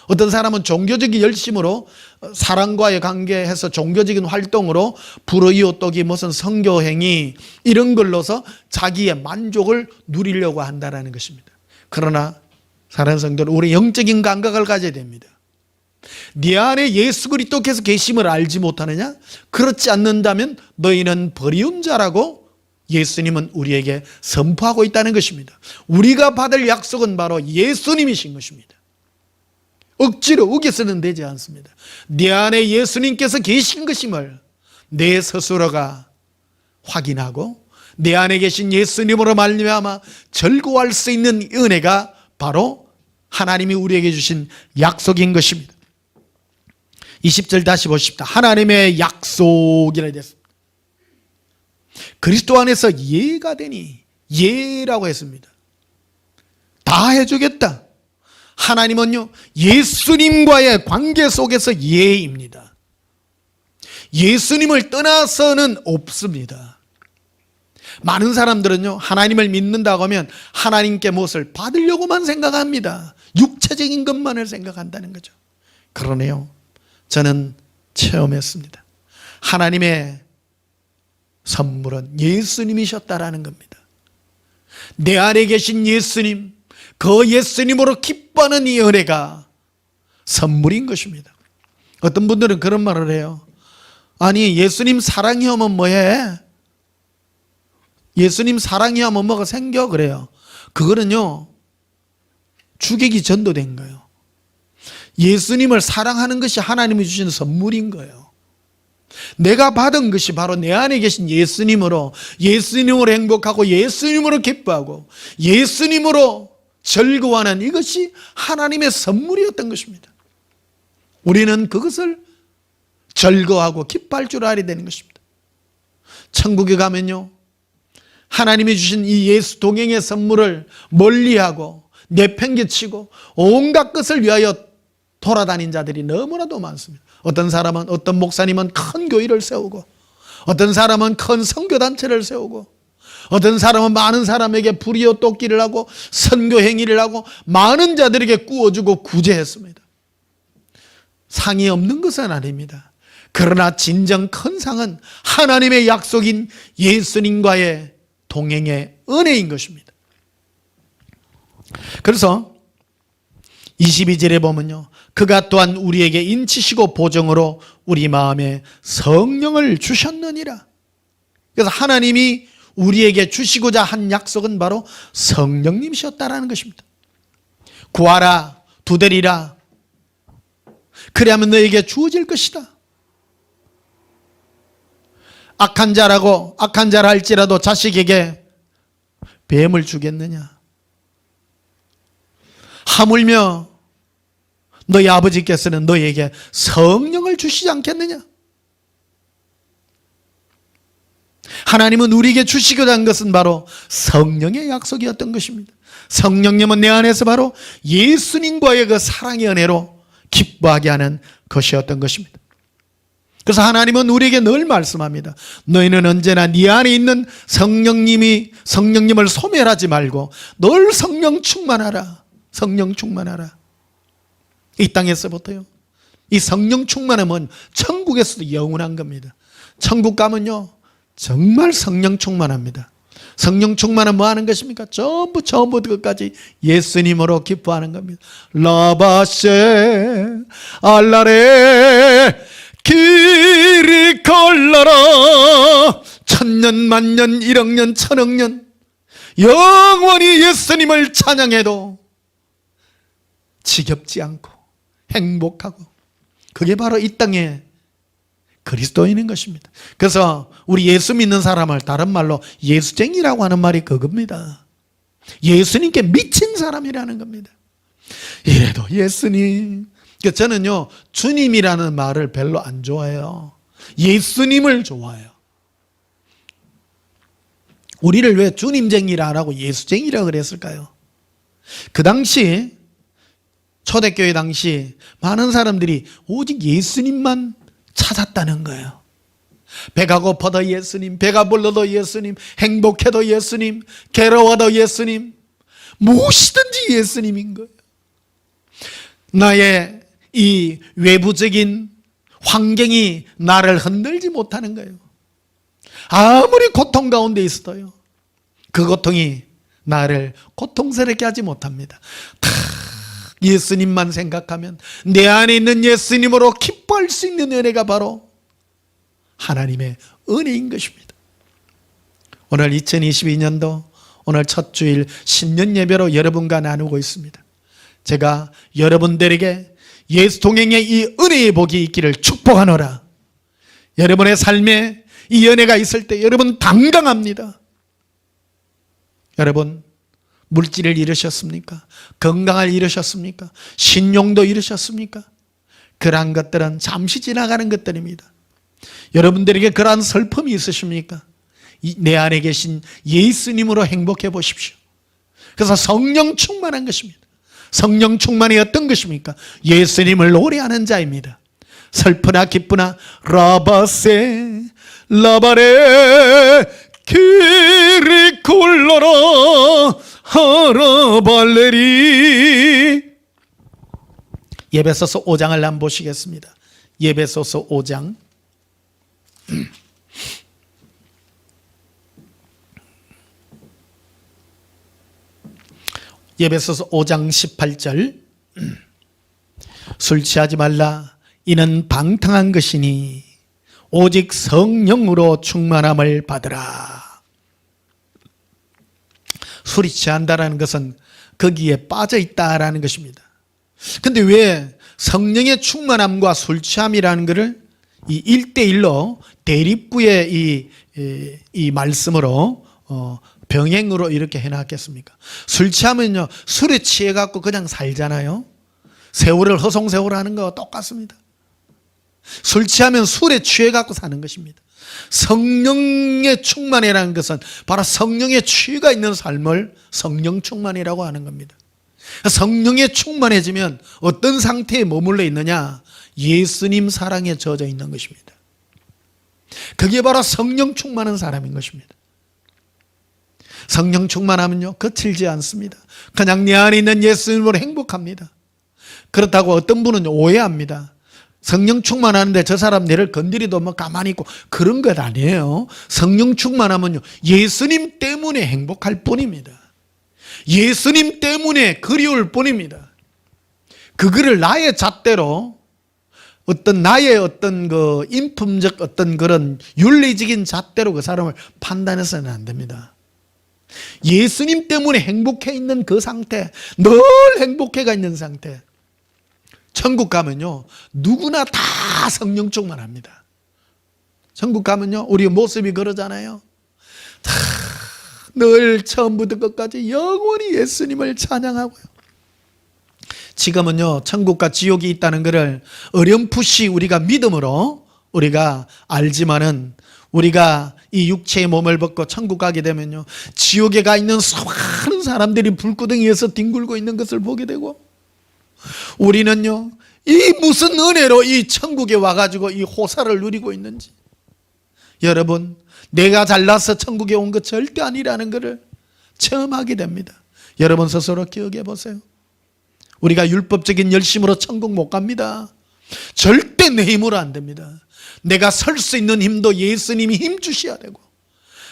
Speaker 2: 어떤 사람은 종교적인 열심으로 사랑과의 관계해서 종교적인 활동으로 불의요떡이 무슨 선교행위 이런 걸로서 자기의 만족을 누리려고 한다는 것입니다. 그러나 사랑하는 성도는 우리 영적인 감각을 가져야 됩니다. 네 안에 예수 그리스도께서 계심을 알지 못하느냐? 그렇지 않는다면 너희는 버리운 자라고 예수님은 우리에게 선포하고 있다는 것입니다. 우리가 받을 약속은 바로 예수님이신 것입니다. 억지로 우겨서는 되지 않습니다. 내 안에 예수님께서 계신 것임을 내 스스로가 확인하고 내 안에 계신 예수님으로 말미암아 즐거워할 수 있는 은혜가 바로 하나님이 우리에게 주신 약속인 것입니다. 20절 다시 보십시다. 하나님의 약속이라 됐습니다. 그리스도 안에서 예가 되니, 예라고 했습니다. 다 해주겠다. 하나님은요, 예수님과의 관계 속에서 예입니다. 예수님을 떠나서는 없습니다. 많은 사람들은요, 하나님을 믿는다고 하면 하나님께 무엇을 받으려고만 생각합니다. 육체적인 것만을 생각한다는 거죠. 그러네요. 저는 체험했습니다. 하나님의 선물은 예수님이셨다라는 겁니다. 내 안에 계신 예수님, 그 예수님으로 기뻐하는 이 은혜가 선물인 것입니다. 어떤 분들은 그런 말을 해요. 아니, 예수님 사랑이 하면 뭐해? 예수님 사랑이 하면 뭐가 생겨? 그래요. 그거는요, 주객이 전도된 거예요. 예수님을 사랑하는 것이 하나님이 주신 선물인 거예요. 내가 받은 것이 바로 내 안에 계신 예수님으로 행복하고 예수님으로 기뻐하고 예수님으로 즐거워하는 이것이 하나님의 선물이었던 것입니다. 우리는 그것을 즐거워하고 기뻐할 줄 알아야 되는 것입니다. 천국에 가면요, 하나님이 주신 이 예수 동행의 선물을 멀리하고 내팽개치고 온갖 것을 위하여 돌아다닌 자들이 너무나도 많습니다. 어떤 사람은, 어떤 목사님은 큰 교회를 세우고, 어떤 사람은 큰 선교단체를 세우고, 어떤 사람은 많은 사람에게 불의요 돕기를 하고 선교 행위를 하고 많은 자들에게 구워주고 구제했습니다. 상이 없는 것은 아닙니다. 그러나 진정 큰 상은 하나님의 약속인 예수님과의 동행의 은혜인 것입니다. 그래서 22절에 보면요, 그가 또한 우리에게 인치시고 보정으로 우리 마음에 성령을 주셨느니라. 그래서 하나님이 우리에게 주시고자 한 약속은 바로 성령님이셨다라는 것입니다. 구하라, 두드리라. 그리하면 너에게 주어질 것이다. 악한 자라 할지라도 자식에게 뱀을 주겠느냐? 하물며 너희 아버지께서는 너에게 성령을 주시지 않겠느냐? 하나님은 우리에게 주시고자 한 것은 바로 성령의 약속이었던 것입니다. 성령님은 내 안에서 바로 예수님과의 그 사랑의 은혜로 기뻐하게 하는 것이었던 것입니다. 그래서 하나님은 우리에게 늘 말씀합니다. 너희는 언제나 네 안에 있는 성령님을 소멸하지 말고 늘 성령 충만하라. 성령 충만하라. 이 땅에서부터요. 이 성령 충만함은 천국에서도 영원한 겁니다. 천국 가면요 정말 성령 충만합니다. 성령 충만은 뭐 하는 것입니까? 처음부터 끝까지 예수님으로 기뻐하는 겁니다. 라바세 알라레 길이 걸러라. 천년 만년 1억년 1000억년 영원히 예수님을 찬양해도 지겹지 않고 행복하고, 그게 바로 이 땅에 그리스도인인 것입니다. 그래서 우리 예수 믿는 사람을 다른 말로 예수쟁이라고 하는 말이 그겁니다. 예수님께 미친 사람이라는 겁니다. 이래도 예수님. 저는요 주님이라는 말을 별로 안 좋아해요. 예수님을 좋아해요. 우리를 왜 주님쟁이라 안 하고 예수쟁이라 그랬을까요? 그 당시 초대교회 당시 많은 사람들이 오직 예수님만 찾았다는 거예요. 배가 고파도 예수님, 배가 불러도 예수님, 행복해도 예수님, 괴로워도 예수님, 무엇이든지 예수님인 거예요. 나의 이 외부적인 환경이 나를 흔들지 못하는 거예요. 아무리 고통 가운데 있어도요 그 고통이 나를 고통스럽게 하지 못합니다. 예수님만 생각하면 내 안에 있는 예수님으로 기뻐할 수 있는 은혜가 바로 하나님의 은혜인 것입니다. 오늘 2022년도 오늘 첫 주일 신년 예배로 여러분과 나누고 있습니다. 제가 여러분들에게 예수 동행의 이 은혜의 복이 있기를 축복하노라. 여러분의 삶에 이 은혜가 있을 때 여러분 당당합니다. 여러분 물질을 잃으셨습니까? 건강을 잃으셨습니까? 신용도 잃으셨습니까? 그러한 것들은 잠시 지나가는 것들입니다. 여러분들에게 그러한 슬픔이 있으십니까? 내 안에 계신 예수님으로 행복해 보십시오. 그래서 성령 충만한 것입니다. 성령 충만이 어떤 것입니까? 예수님을 노래하는 자입니다. 슬프나 기쁘나 라바세 라바레 길이 굴러라 하라발레리. 예배소서 5장을 한번 보시겠습니다. 예배소서 5장 예배소서 5장 18절. 술 취하지 말라. 이는 방탕한 것이니 오직 성령으로 충만함을 받으라. 술이 취한다라는 것은 거기에 빠져 있다라는 것입니다. 근데 왜 성령의 충만함과 술 취함이라는 것을 이 1대1로 대립구의 이 말씀으로 병행으로 이렇게 해놨겠습니까? 술 취하면요 술에 취해갖고 그냥 살잖아요. 세월을 허송세월 하는 거와 똑같습니다. 술 취하면 술에 취해갖고 사는 것입니다. 성령의 충만이라는 것은 바로 성령의 취가 있는 삶을 성령 충만이라고 하는 겁니다. 성령에 충만해지면 어떤 상태에 머물러 있느냐? 예수님 사랑에 젖어 있는 것입니다. 그게 바로 성령 충만한 사람인 것입니다. 성령 충만하면요 거칠지 않습니다. 그냥 내 안에 있는 예수님으로 행복합니다. 그렇다고 어떤 분은 오해합니다. 성령 충만하는데 저 사람 내를 건드리도 뭐 가만히 있고 그런 것 아니에요. 성령 충만하면요 예수님 때문에 행복할 뿐입니다. 예수님 때문에 그리울 뿐입니다. 그거를 나의 잣대로 나의 어떤 그 인품적 어떤 그런 윤리적인 잣대로 그 사람을 판단해서는 안 됩니다. 예수님 때문에 행복해 있는 그 상태, 늘 행복해가 있는 상태, 천국 가면요 누구나 다 성령 충만합니다. 천국 가면요 우리 모습이 그러잖아요. 다 늘 처음부터 끝까지 영원히 예수님을 찬양하고요. 지금은요 천국과 지옥이 있다는 것을 어렴풋이 우리가 믿음으로 우리가 알지만은, 우리가 이 육체의 몸을 벗고 천국 가게 되면요 지옥에 가 있는 수많은 사람들이 불구덩이에서 뒹굴고 있는 것을 보게 되고, 우리는요 이 무슨 은혜로 이 천국에 와가지고 이 호사를 누리고 있는지, 여러분 내가 잘나서 천국에 온 것 절대 아니라는 것을 처음 하게 됩니다. 여러분 스스로 기억해 보세요. 우리가 율법적인 열심으로 천국 못 갑니다. 절대 내 힘으로 안 됩니다. 내가 설 수 있는 힘도 예수님이 힘 주셔야 되고,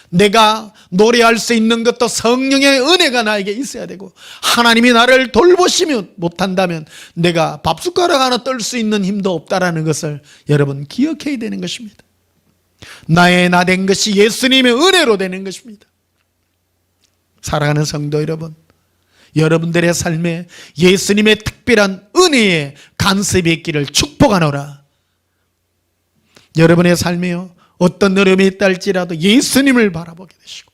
Speaker 2: 내가 노래할 수 있는 것도 성령의 은혜가 나에게 있어야 되고, 하나님이 나를 돌보시면 못한다면 내가 밥숟가락 하나 떨 수 있는 힘도 없다라는 것을 여러분 기억해야 되는 것입니다. 나의 나 된 것이 예수님의 은혜로 되는 것입니다. 사랑하는 성도 여러분, 여러분들의 삶에 예수님의 특별한 은혜의 간섭이 있기를 축복하노라. 여러분의 삶에요 어떤 어려움이 있다 할지라도 예수님을 바라보게 되시고,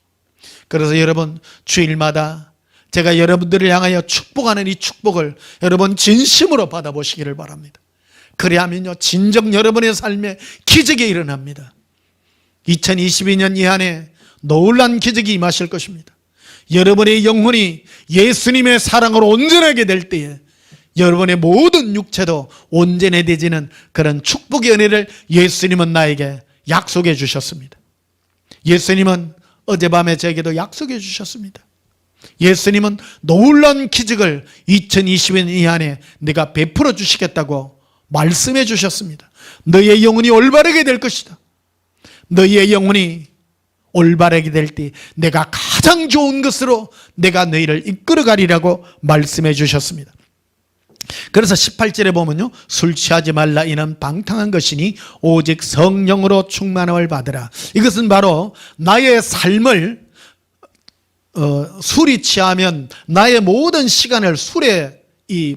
Speaker 2: 그래서 여러분 주일마다 제가 여러분들을 향하여 축복하는 이 축복을 여러분 진심으로 받아보시기를 바랍니다. 그래야면요 진정 여러분의 삶에 기적이 일어납니다. 2022년 이 한해 놀란 기적이 임하실 것입니다. 여러분의 영혼이 예수님의 사랑으로 온전하게 될 때에 여러분의 모든 육체도 온전해지는 그런 축복의 은혜를 예수님은 나에게 약속해 주셨습니다. 예수님은 어젯밤에 제게도 약속해 주셨습니다. 예수님은 놀라운 기적을 2020년 이 안에 내가 베풀어 주시겠다고 말씀해 주셨습니다. 너의 영혼이 올바르게 될 것이다. 너희의 영혼이 올바르게 될 때 내가 가장 좋은 것으로 내가 너희를 이끌어 가리라고 말씀해 주셨습니다. 그래서 18절에 보면요 술 취하지 말라 이는 방탕한 것이니 오직 성령으로 충만함을 받으라. 이것은 바로 나의 삶을 술이 취하면 나의 모든 시간을 술에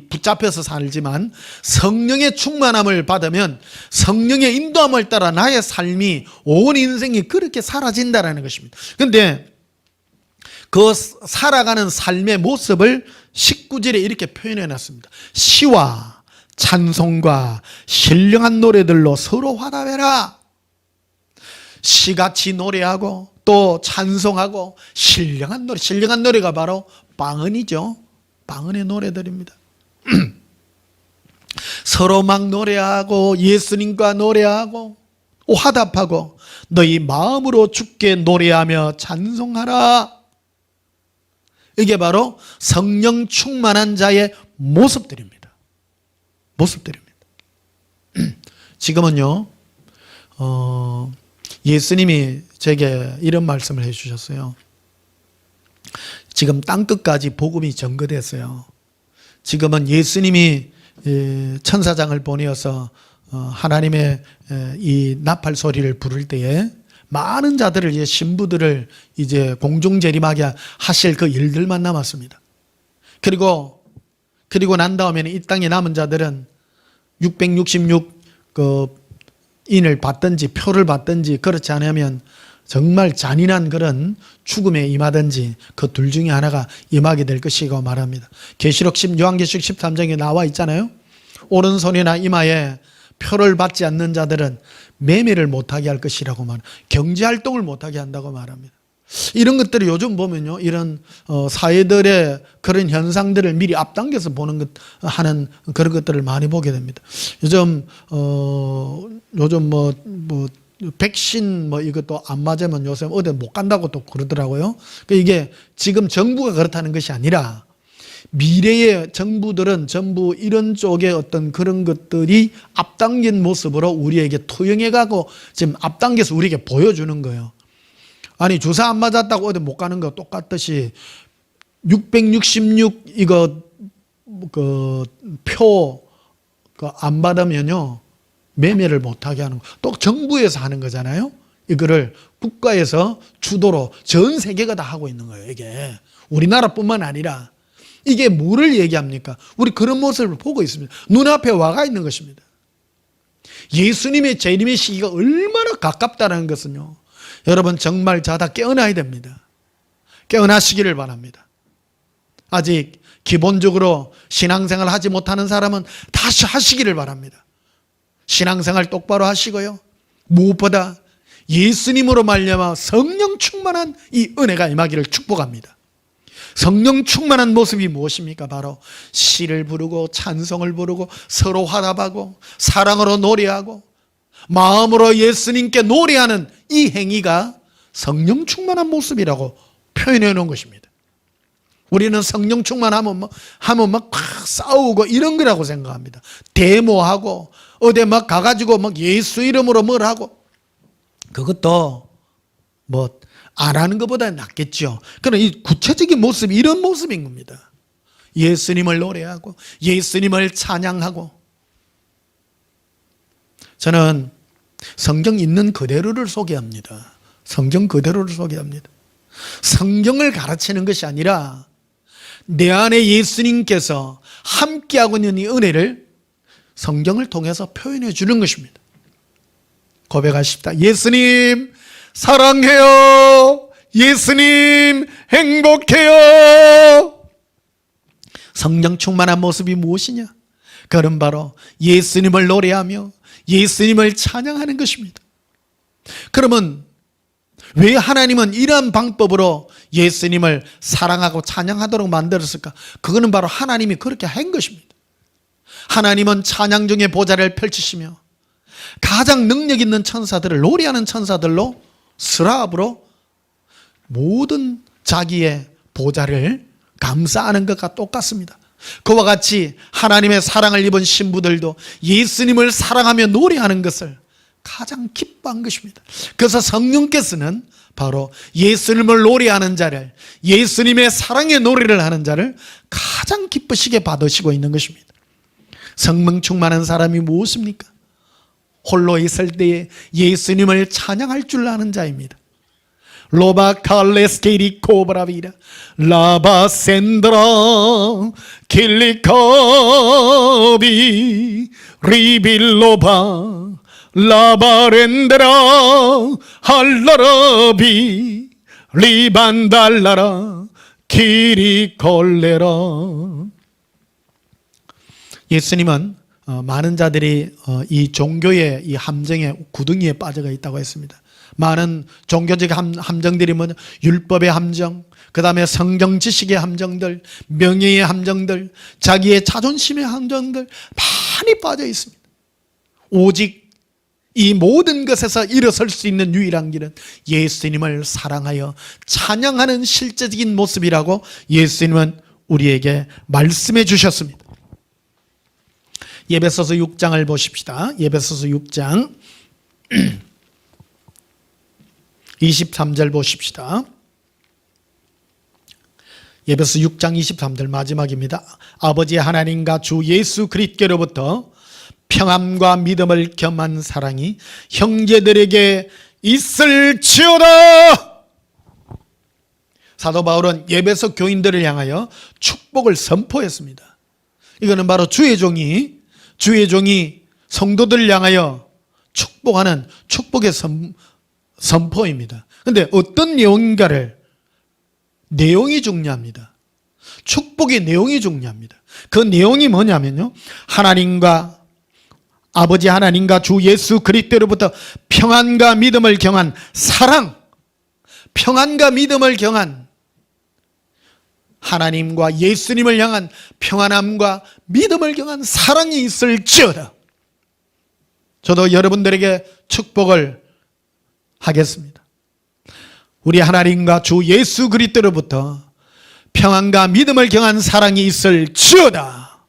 Speaker 2: 붙잡혀서 살지만, 성령의 충만함을 받으면 성령의 인도함을 따라 나의 삶이 온 인생이 그렇게 사라진다는 것입니다. 그런데 그 살아가는 삶의 모습을 19절에 이렇게 표현해 놨습니다. 시와 찬송과 신령한 노래들로 서로 화답해라. 시같이 노래하고 또 찬송하고 신령한 노래가 바로 방언이죠. 방언의 노래들입니다. 서로 막 노래하고 예수님과 노래하고 화답하고 너희 마음으로 주께 노래하며 찬송하라. 이게 바로 성령 충만한 자의 모습들입니다. 지금은요 예수님이 제게 이런 말씀을 해주셨어요. 지금 땅끝까지 복음이 전거됐어요. 지금은 예수님이 천사장을 보내어서 하나님의 이 나팔 소리를 부를 때에 많은 자들을 이제 신부들을 이제 공중 재림하게 하실 그 일들만 남았습니다. 그리고 난 다음에는 이 땅에 남은 자들은 666 인을 받든지 표를 받든지, 그렇지 않으면 정말 잔인한 그런 죽음에 임하든지 그 둘 중에 하나가 임하게 될 것이고 말합니다. 요한계시록 13장에 나와 있잖아요. 오른손이나 이마에 표를 받지 않는 자들은 매매를 못하게 할 것이라고 말합니다. 경제활동을 못하게 한다고 말합니다. 이런 것들을 요즘 보면요, 이런 사회들의 그런 현상들을 미리 앞당겨서 하는 그런 것들을 많이 보게 됩니다. 요즘 백신 이것도 안 맞으면 요새 어디 못 간다고 또 그러더라고요. 그러니까 이게 지금 정부가 그렇다는 것이 아니라 미래의 정부들은 전부 이런 쪽의 어떤 그런 것들이 앞당긴 모습으로 우리에게 투영해가고 지금 앞당겨서 우리에게 보여주는 거예요. 아니 주사 안 맞았다고 어디 못 가는 거 똑같듯이 666 이거 표 안 받으면요 매매를 못하게 하는 거. 또 정부에서 하는 거잖아요. 이거를 국가에서 주도로 전 세계가 다 하고 있는 거예요. 이게 우리나라뿐만 아니라 이게 뭐를 얘기합니까? 우리 그런 모습을 보고 있습니다. 눈앞에 와가 있는 것입니다. 예수님의 재림의 시기가 얼마나 가깝다는 것은요, 여러분 정말 자다 깨어나야 됩니다. 깨어나시기를 바랍니다. 아직 기본적으로 신앙생활 하지 못하는 사람은 다시 하시기를 바랍니다. 신앙생활 똑바로 하시고요, 무엇보다 예수님으로 말미암아 성령 충만한 이 은혜가 임하기를 축복합니다. 성령 충만한 모습이 무엇입니까? 바로 시를 부르고 찬송을 부르고 서로 화답하고 사랑으로 노래하고 마음으로 예수님께 노래하는 이 행위가 성령 충만한 모습이라고 표현해 놓은 것입니다. 우리는 성령 충만하면 막 싸우고 이런 거라고 생각합니다. 데모하고 어디 막 가가지고 막 예수 이름으로 뭘 하고, 그것도 뭐 안 하는 것보다 낫겠죠. 그러나 이 구체적인 모습이 이런 모습인 겁니다. 예수님을 노래하고 예수님을 찬양하고. 저는 성경 있는 그대로를 소개합니다. 성경 그대로를 소개합니다. 성경을 가르치는 것이 아니라 내 안에 예수님께서 함께하고 있는 이 은혜를 성경을 통해서 표현해 주는 것입니다. 고백하십시다. 예수님 사랑해요. 예수님 행복해요. 성령 충만한 모습이 무엇이냐? 그건 바로 예수님을 노래하며 예수님을 찬양하는 것입니다. 그러면 왜 하나님은 이러한 방법으로 예수님을 사랑하고 찬양하도록 만들었을까? 그거는 바로 하나님이 그렇게 한 것입니다. 하나님은 찬양 중에 보좌를 펼치시며 가장 능력 있는 천사들을, 노래하는 천사들로 스라브로 모든 자기의 보좌를 감싸는 것과 똑같습니다. 그와 같이 하나님의 사랑을 입은 신부들도 예수님을 사랑하며 노래하는 것을 가장 기뻐한 것입니다. 그래서 성령께서는 바로 예수님을 노래하는 자를, 예수님의 사랑의 노래를 하는 자를 가장 기쁘시게 받으시고 있는 것입니다. 성령 충만한 사람이 무엇입니까? 홀로 있을 때에 예수님을 찬양할 줄 아는 자입니다. 로바 칼레스케리 코브라비라 라바 센드라 킬리카비 리빌로바 라바렌드라 할라라비 리반달라라 키리콜레라. 예수님은 많은 자들이 이 종교의 이 함정에, 구덩이에 빠져가 있다고 했습니다. 많은 종교적 함정들이 뭐냐? 율법의 함정, 그 다음에 성경 지식의 함정들, 명예의 함정들, 자기의 자존심의 함정들 많이 빠져 있습니다. 오직 이 모든 것에서 일어설 수 있는 유일한 길은 예수님을 사랑하여 찬양하는 실제적인 모습이라고 예수님은 우리에게 말씀해 주셨습니다. 에베소서 6장을 보십시다. 에베소서 6장 23절 보십시다. 에베소 6장 23절 마지막입니다. 아버지 하나님과 주 예수 그리스도로부터 평안과 믿음을 겸한 사랑이 형제들에게 있을지어다. 사도 바울은 에베소 교인들을 향하여 축복을 선포했습니다. 이거는 바로 주의 종이 성도들을 향하여 축복하는 축복의 선포입니다. 그런데 어떤 내용인가를, 내용이 중요합니다. 축복의 내용이 중요합니다. 그 내용이 뭐냐면요, 아버지 하나님과 주 예수 그리스도로부터 평안과 믿음을 경한 사랑, 평안과 믿음을 경한 하나님과 예수님을 향한 평안함과 믿음을 경한 사랑이 있을지어다. 저도 여러분들에게 축복을 하겠습니다. 우리 하나님과 주 예수 그리스도로부터 평안과 믿음을 경한 사랑이 있을지어다.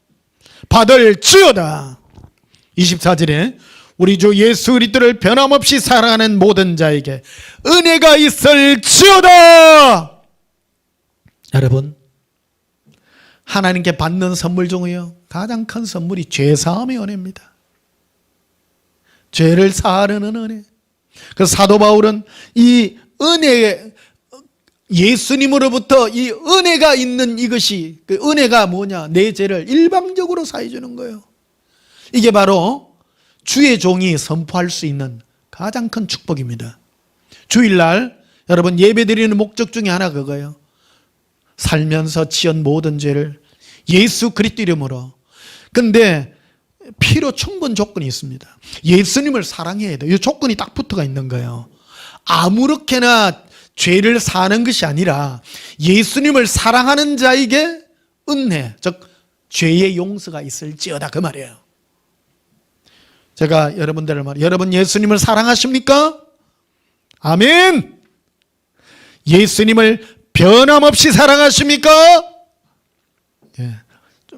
Speaker 2: 받을지어다. 24절에 우리 주 예수 그리스도를 변함없이 사랑하는 모든 자에게 은혜가 있을지어다. 여러분, 하나님께 받는 선물 중에요, 가장 큰 선물이 죄사함의 은혜입니다. 죄를 사하려는 은혜. 그 사도 바울은 이 은혜의 예수님으로부터 이 은혜가 있는 이것이, 그 은혜가 뭐냐? 내 죄를 일방적으로 사해 주는 거예요. 이게 바로 주의 종이 선포할 수 있는 가장 큰 축복입니다. 주일날 여러분 예배드리는 목적 중에 하나 그거예요. 살면서 지은 모든 죄를 예수 그리스도 이름으로. 근데 필요 충분 조건이 있습니다. 예수님을 사랑해야 돼요. 이 조건이 딱 붙어가 있는 거예요. 아무렇게나 죄를 사는 것이 아니라 예수님을 사랑하는 자에게 은혜, 즉 죄의 용서가 있을지어다 그 말이에요. 제가 여러분들을 말해요. 여러분 예수님을 사랑하십니까? 아멘. 예수님을 변함없이 사랑하십니까? 예.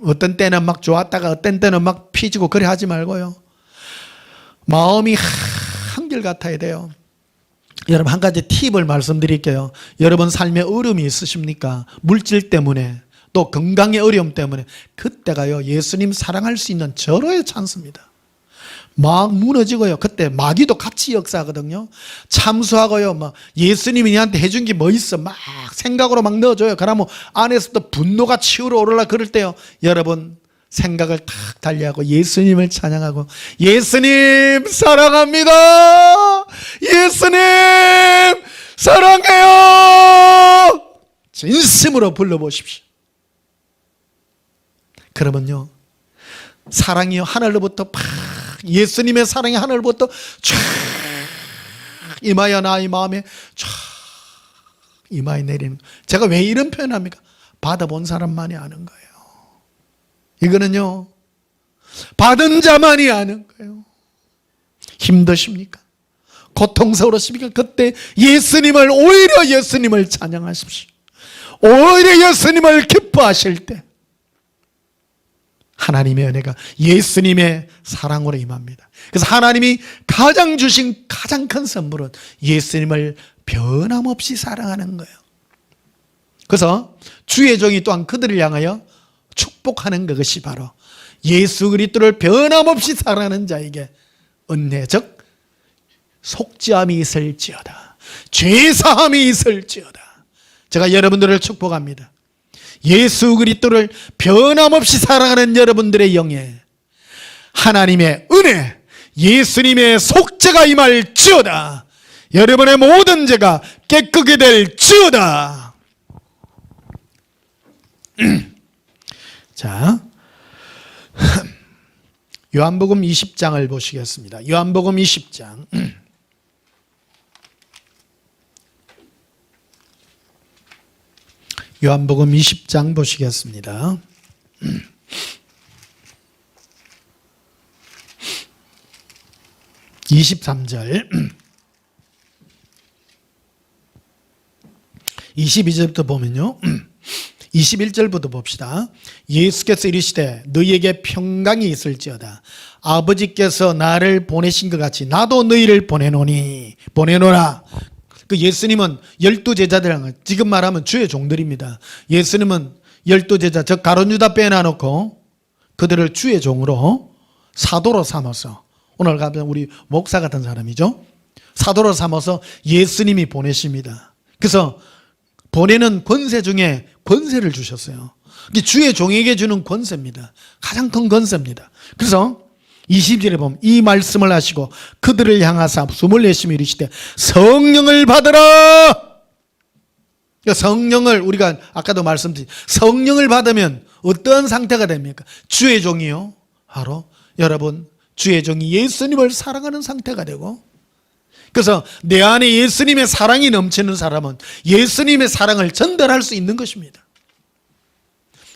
Speaker 2: 어떤 때는 막 좋았다가 어떤 때는 막 피지고 그래 하지 말고요. 마음이 한결같아야 돼요. 여러분 한 가지 팁을 말씀드릴게요. 여러분 삶에 어려움이 있으십니까? 물질 때문에 또 건강의 어려움 때문에 그때가요 예수님 사랑할 수 있는 절호의 찬스입니다. 막 무너지고요. 그때 마귀도 같이 역사하거든요. 참수하고요. 막 예수님이 니한테 해준 게 뭐 있어? 막 생각으로 막 넣어줘요. 그러면 안에서도 분노가 치우러 오르라 그럴 때요. 여러분 생각을 탁 달리하고 예수님을 찬양하고 예수님 사랑합니다. 예수님 사랑해요. 진심으로 불러보십시오. 그러면요 사랑이요 하늘로부터 팍 예수님의 사랑이 하늘부터 쫙 임하여 나의 마음에 쫙 임하여 내리는. 제가 왜 이런 표현합니까? 받아본 사람만이 아는 거예요. 이거는요 받은 자만이 아는 거예요. 힘드십니까? 고통스러우십니까? 그때 예수님을 오히려 예수님을 찬양하십시오. 오히려 예수님을 기뻐하실 때 하나님의 은혜가 예수님의 사랑으로 임합니다. 그래서 하나님이 가장 주신 가장 큰 선물은 예수님을 변함없이 사랑하는 거예요. 그래서 주의 종이 또한 그들을 향하여 축복하는 그것이 바로 예수 그리스도를 변함없이 사랑하는 자에게 은혜, 즉 속죄함이 있을지어다, 죄사함이 있을지어다. 제가 여러분들을 축복합니다. 예수 그리스도를 변함없이 사랑하는 여러분들의 영에 하나님의 은혜, 예수님의 속죄가 임할지어다. 여러분의 모든 죄가 깨끗게 될지어다. 자, 요한복음 20장을 보시겠습니다. 요한복음 20장. 요한복음 20장 보시겠습니다. 23절 22절부터 보면요 21절부터 봅시다. 예수께서 이르시되 너희에게 평강이 있을지어다. 아버지께서 나를 보내신 것 같이 나도 너희를 보내노라. 그 예수님은 12제자들, 지금 말하면 주의 종들입니다. 예수님은 12제자, 즉 가룟유다 빼놔놓고 그들을 주의 종으로 사도로 삼아서, 오늘 가면 우리 목사 같은 사람이죠. 사도로 삼아서 예수님이 보내십니다. 그래서 보내는 권세 중에 권세를 주셨어요. 이게 주의 종에게 주는 권세입니다. 가장 큰 권세입니다. 그래서 20절에 보면 이 말씀을 하시고 그들을 향하사 숨을 내쉬며 이르시되 성령을 받으라. 성령을, 우리가 아까도 말씀드린 성령을 받으면 어떤 상태가 됩니까? 주의 종이요, 바로 여러분 주의 종이 예수님을 사랑하는 상태가 되고, 그래서 내 안에 예수님의 사랑이 넘치는 사람은 예수님의 사랑을 전달할 수 있는 것입니다.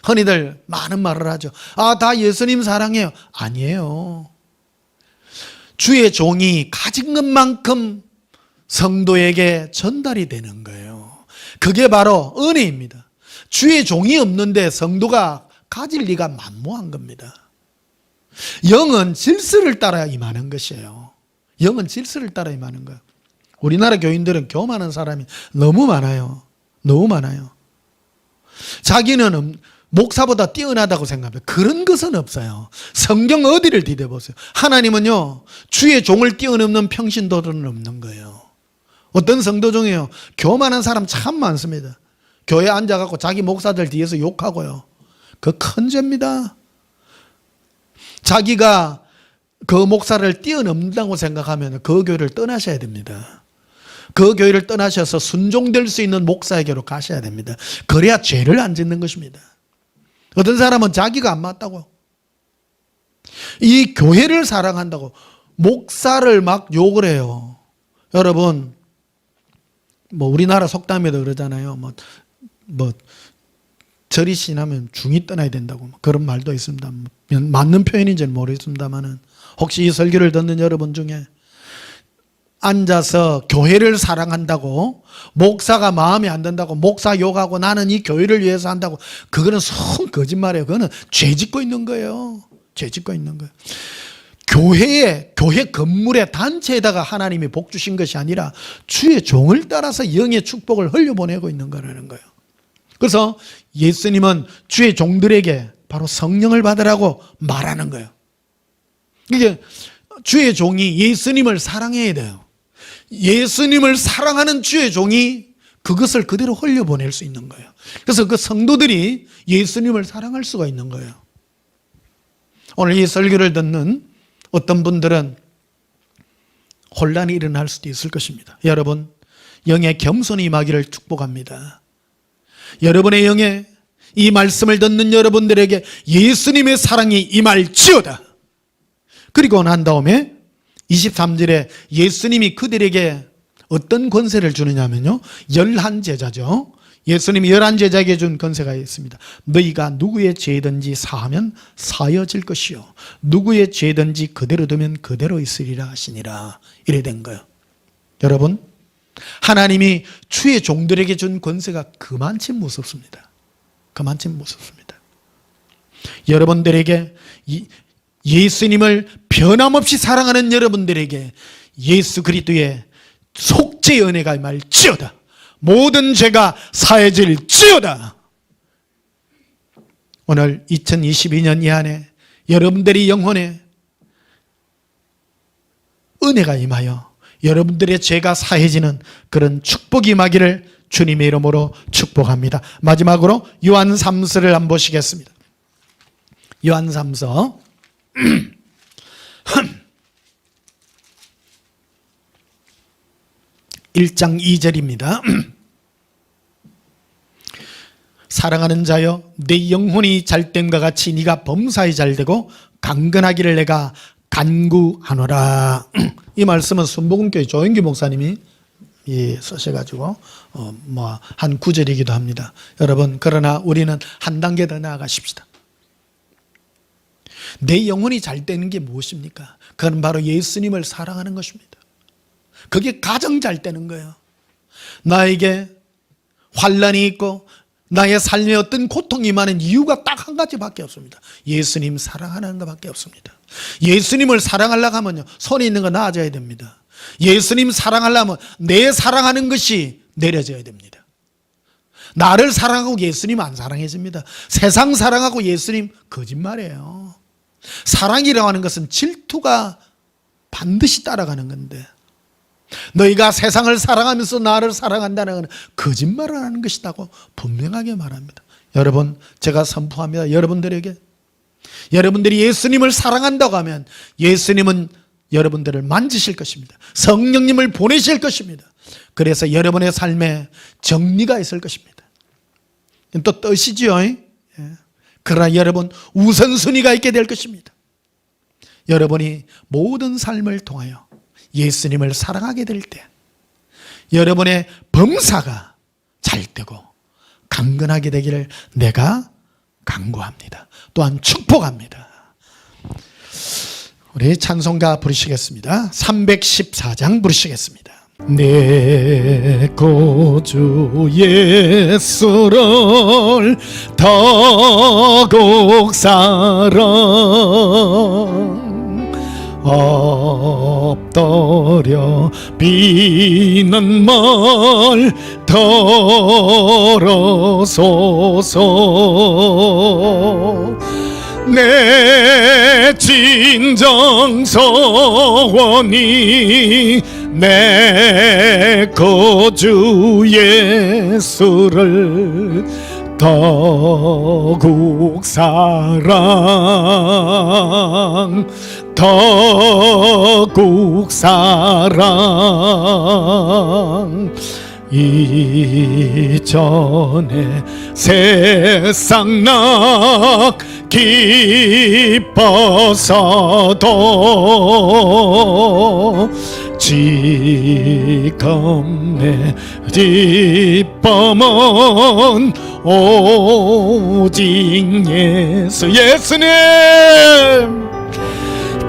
Speaker 2: 흔히들 많은 말을 하죠. 다 예수님 사랑해요. 아니에요. 주의 종이 가진 것만큼 성도에게 전달이 되는 거예요. 그게 바로 은혜입니다. 주의 종이 없는데 성도가 가질 리가 만무한 겁니다. 영은 질서를 따라 임하는 것이에요. 영은 질서를 따라 임하는 거예요. 우리나라 교인들은 교만한 사람이 너무 많아요. 너무 많아요. 자기는 목사보다 뛰어나다고 생각합니다. 그런 것은 없어요. 성경 어디를 뒤져보세요. 하나님은요 주의 종을 뛰어넘는 평신도들은 없는 거예요. 어떤 성도 중에요, 교만한 사람 참 많습니다. 교회 앉아갖고 자기 목사들 뒤에서 욕하고요. 그 큰 죄입니다. 자기가 그 목사를 뛰어넘는다고 생각하면 그 교회를 떠나셔야 됩니다. 그 교회를 떠나셔서 순종될 수 있는 목사에게로 가셔야 됩니다. 그래야 죄를 안 짓는 것입니다. 어떤 사람은 자기가 안 맞다고, 이 교회를 사랑한다고 목사를 막 욕을 해요. 여러분, 뭐 우리나라 속담에도 그러잖아요. 뭐 절이 신하면 중이 떠나야 된다고 그런 말도 있습니다. 맞는 표현인지는 모르겠습니다만은, 혹시 이 설교를 듣는 여러분 중에 앉아서 교회를 사랑한다고, 목사가 마음에 안 든다고 목사 욕하고 나는 이 교회를 위해서 한다고, 그거는 성 거짓말이에요. 그거는 죄 짓고 있는 거예요. 죄 짓고 있는 거예요. 교회 건물에 단체에다가 하나님이 복 주신 것이 아니라 주의 종을 따라서 영의 축복을 흘려보내고 있는 거라는 거예요. 그래서 예수님은 주의 종들에게 바로 성령을 받으라고 말하는 거예요. 이게 주의 종이 예수님을 사랑해야 돼요. 예수님을 사랑하는 주의 종이 그것을 그대로 흘려보낼 수 있는 거예요. 그래서 그 성도들이 예수님을 사랑할 수가 있는 거예요. 오늘 이 설교를 듣는 어떤 분들은 혼란이 일어날 수도 있을 것입니다. 여러분, 영의 겸손이 임하기를 축복합니다. 여러분의 영에 이 말씀을 듣는 여러분들에게 예수님의 사랑이 임할지어다. 그리고 난 다음에 23절에 예수님이 그들에게 어떤 권세를 주느냐면요, 11제자죠. 예수님이 11제자에게 준 권세가 있습니다. 너희가 누구의 죄든지 사하면 사여질 것이요, 누구의 죄든지 그대로 두면 그대로 있으리라 하시니라. 이래 된 거예요. 여러분, 하나님이 주의 종들에게 준 권세가 그만치 무섭습니다. 그만치 무섭습니다. 여러분들에게 예수님을 변함없이 사랑하는 여러분들에게 예수 그리스도의 속죄의 은혜가 임할지어다. 모든 죄가 사해질지어다. 오늘 2022년 이 안에 여러분들의 영혼에 은혜가 임하여 여러분들의 죄가 사해지는 그런 축복이 임하기를 주님의 이름으로 축복합니다. 마지막으로 요한 3서를 한번 보시겠습니다. 요한 3서 1장 2절입니다. 사랑하는 자여, 내 영혼이 잘됨과 같이 네가 범사에 잘되고 강건하기를 내가 간구하노라. 이 말씀은 순복음교회 조영기 목사님이 쓰셔가지고 한 구절이기도 합니다. 여러분, 그러나 우리는 한 단계 더 나아가십시다. 내 영혼이 잘 되는 게 무엇입니까? 그건 바로 예수님을 사랑하는 것입니다. 그게 가장 잘 되는 거예요. 나에게 환난이 있고 나의 삶에 어떤 고통이 많은 이유가 딱 한 가지밖에 없습니다. 예수님 사랑하는 것밖에 없습니다. 예수님을 사랑하려고 하면요, 손에 있는 거 놔줘야 됩니다. 예수님 사랑하려면 내 사랑하는 것이 내려져야 됩니다. 나를 사랑하고 예수님 안 사랑해집니다. 세상 사랑하고 예수님 거짓말이에요. 사랑이라고 하는 것은 질투가 반드시 따라가는 건데, 너희가 세상을 사랑하면서 나를 사랑한다는 것은 거짓말을 하는 것이라고 분명하게 말합니다. 여러분, 제가 선포합니다. 여러분들이 예수님을 사랑한다고 하면 예수님은 여러분들을 만지실 것입니다. 성령님을 보내실 것입니다. 그래서 여러분의 삶에 정리가 있을 것입니다. 또 뜻이지요. 그러나 여러분, 우선순위가 있게 될 것입니다. 여러분이 모든 삶을 통하여 예수님을 사랑하게 될 때 여러분의 범사가 잘 되고 강건하게 되기를 내가 간구합니다. 또한 축복합니다. 우리 찬송가 부르시겠습니다. 314장 부르시겠습니다. 내 구주 예수를 더욱 사랑 엎드려 비는 말 들어소서. 내 진정 소원이
Speaker 1: 내 구주 예수를 더욱 사랑, 더욱 사랑. 이전에 세상 나 기뻐서도 지금 내 기쁨은 오직 예수님.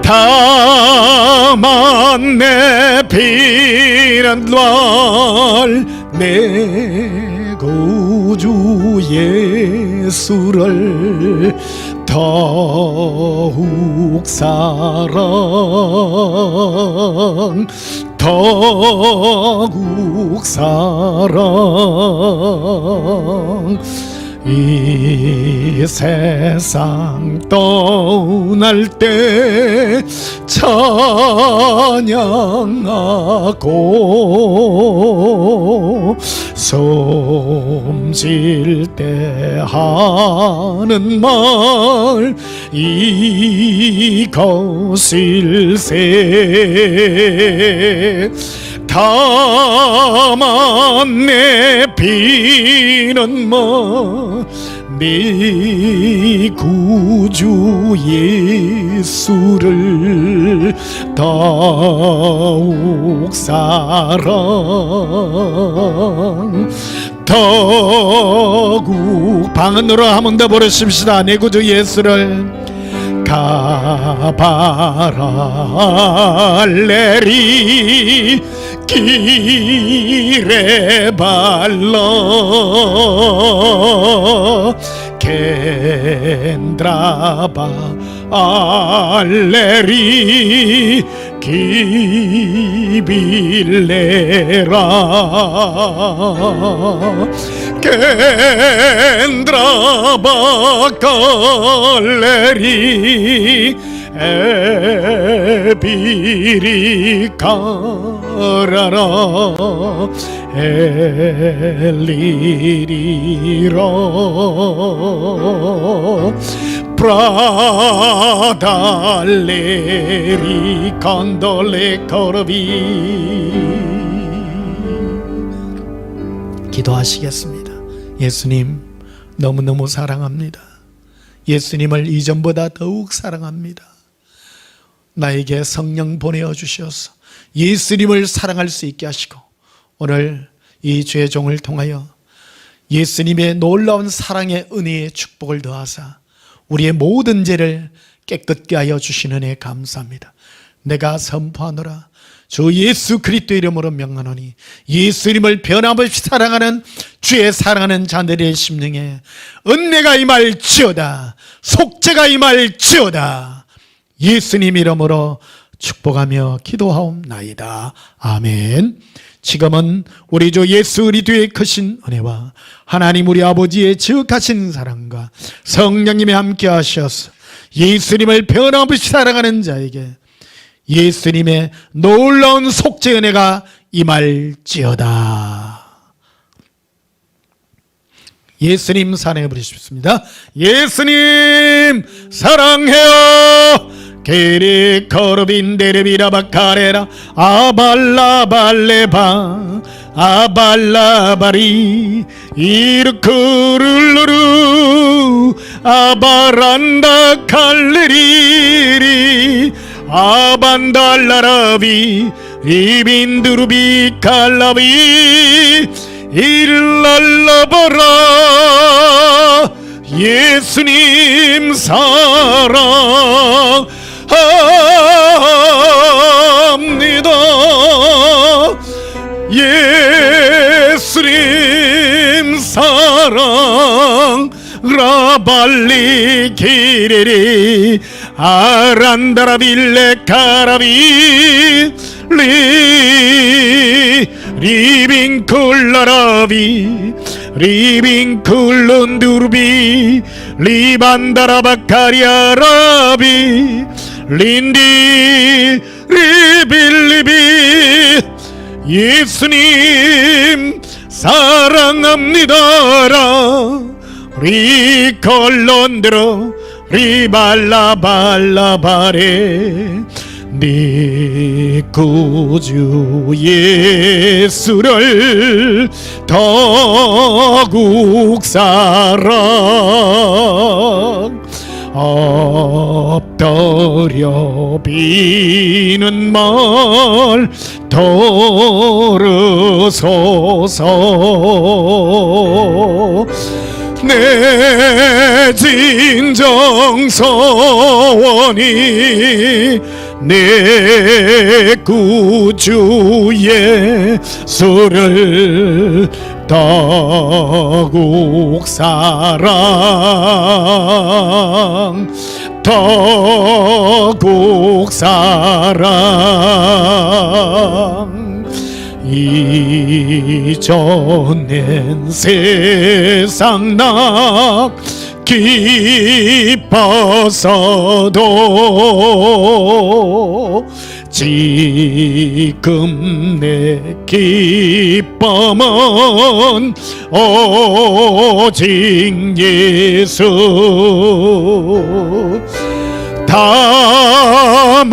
Speaker 1: 다만 내 피난 날 내 구주 예수를 더욱 사랑, 더욱 사랑. 이 세상 떠날 때 찬양하고 숨쉴 때 하는 말 이것일세. 다만 내 비는 네 구주 예수를 더욱 사랑, 더욱 방언으로 한 번 더 부르십시다. 내 구주 예수를 가바랄레리 길에 발라 겐드라바 알레리 기빌레라 겐드라바 갈레리 에비리 가라라 엘리리로 프라달레리 간돌레 코르비.
Speaker 2: 기도하시겠습니다. 예수님 너무너무 사랑합니다. 예수님을 이전보다 더욱 사랑합니다. 나에게 성령 보내어 주셔서 예수님을 사랑할 수 있게 하시고 오늘 이 죄종을 통하여 예수님의 놀라운 사랑의 은혜의 축복을 더하사 우리의 모든 죄를 깨끗게 하여 주시는 애 감사합니다. 내가 선포하노라. 주 예수 그리스도 이름으로 명하노니 예수님을 변함없이 사랑하는 주의 사랑하는 자들의 심령에 은혜가 임할지어다. 속죄가 임할지어다. 예수님 이름으로 축복하며 기도하옵나이다. 아멘. 지금은 우리 주 예수 그리스도의 크신 은혜와 하나님 우리 아버지의 지극하신 사랑과 성령님이 함께 하셔서 예수님을 변함없이 사랑하는 자에게 예수님의 놀라운 속죄 은혜가 임할지어다. 예수님 사랑해 부르십니다. 예수님 사랑해요. 게리 코르빈 데르비라바 카레라 아발라발레바 아발라바리 이르크룰루루 아바란다 칼레리리 아반달라라비 리빈두루비 칼라비 일랄라바라. 예수님 사랑합니다. 예수님 사랑 라발리 기레리 아란다라빌레 카라비 리빙쿨라라비 리빙쿨룬두르비 리반다라바카리아라비 린디 리빌리비
Speaker 1: 예수님 사랑합니다라 리콜론드로 리발라발라바레 네 구주 예수를 더욱 사랑 엎드려 비는 말 들으소서 내 진정 소원이 내 구주 예수를 더욱 사랑 더욱 사랑 이전엔 세상 나 기뻤어도 지금 내 기쁨은 오직 예수 다만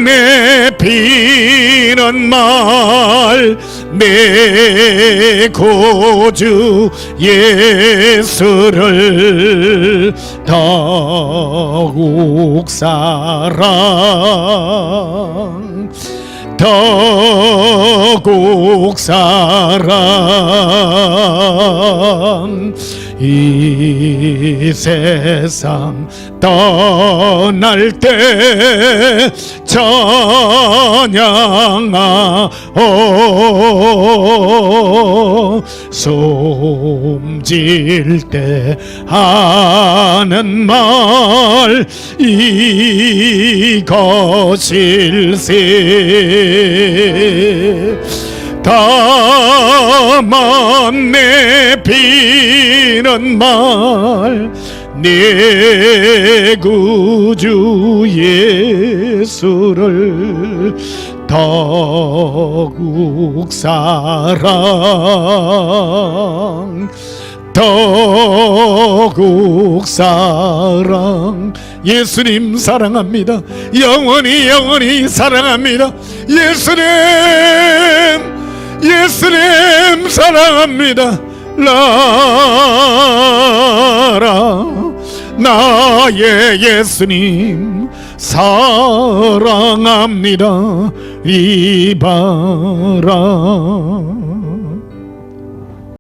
Speaker 1: 내 비는 말 내 구주 예수를 더욱 사랑 더욱 사랑 이 세상 떠날 때 찬양하오 숨질 때 하는 말 이것일세 다만 내 비는 말 내 구주 예수를 더욱 사랑 더욱 사랑 예수님 사랑합니다. 영원히 영원히 사랑합니다. 예수님 사랑합니다. 라라 나의 예수님 사랑합니다. 이바라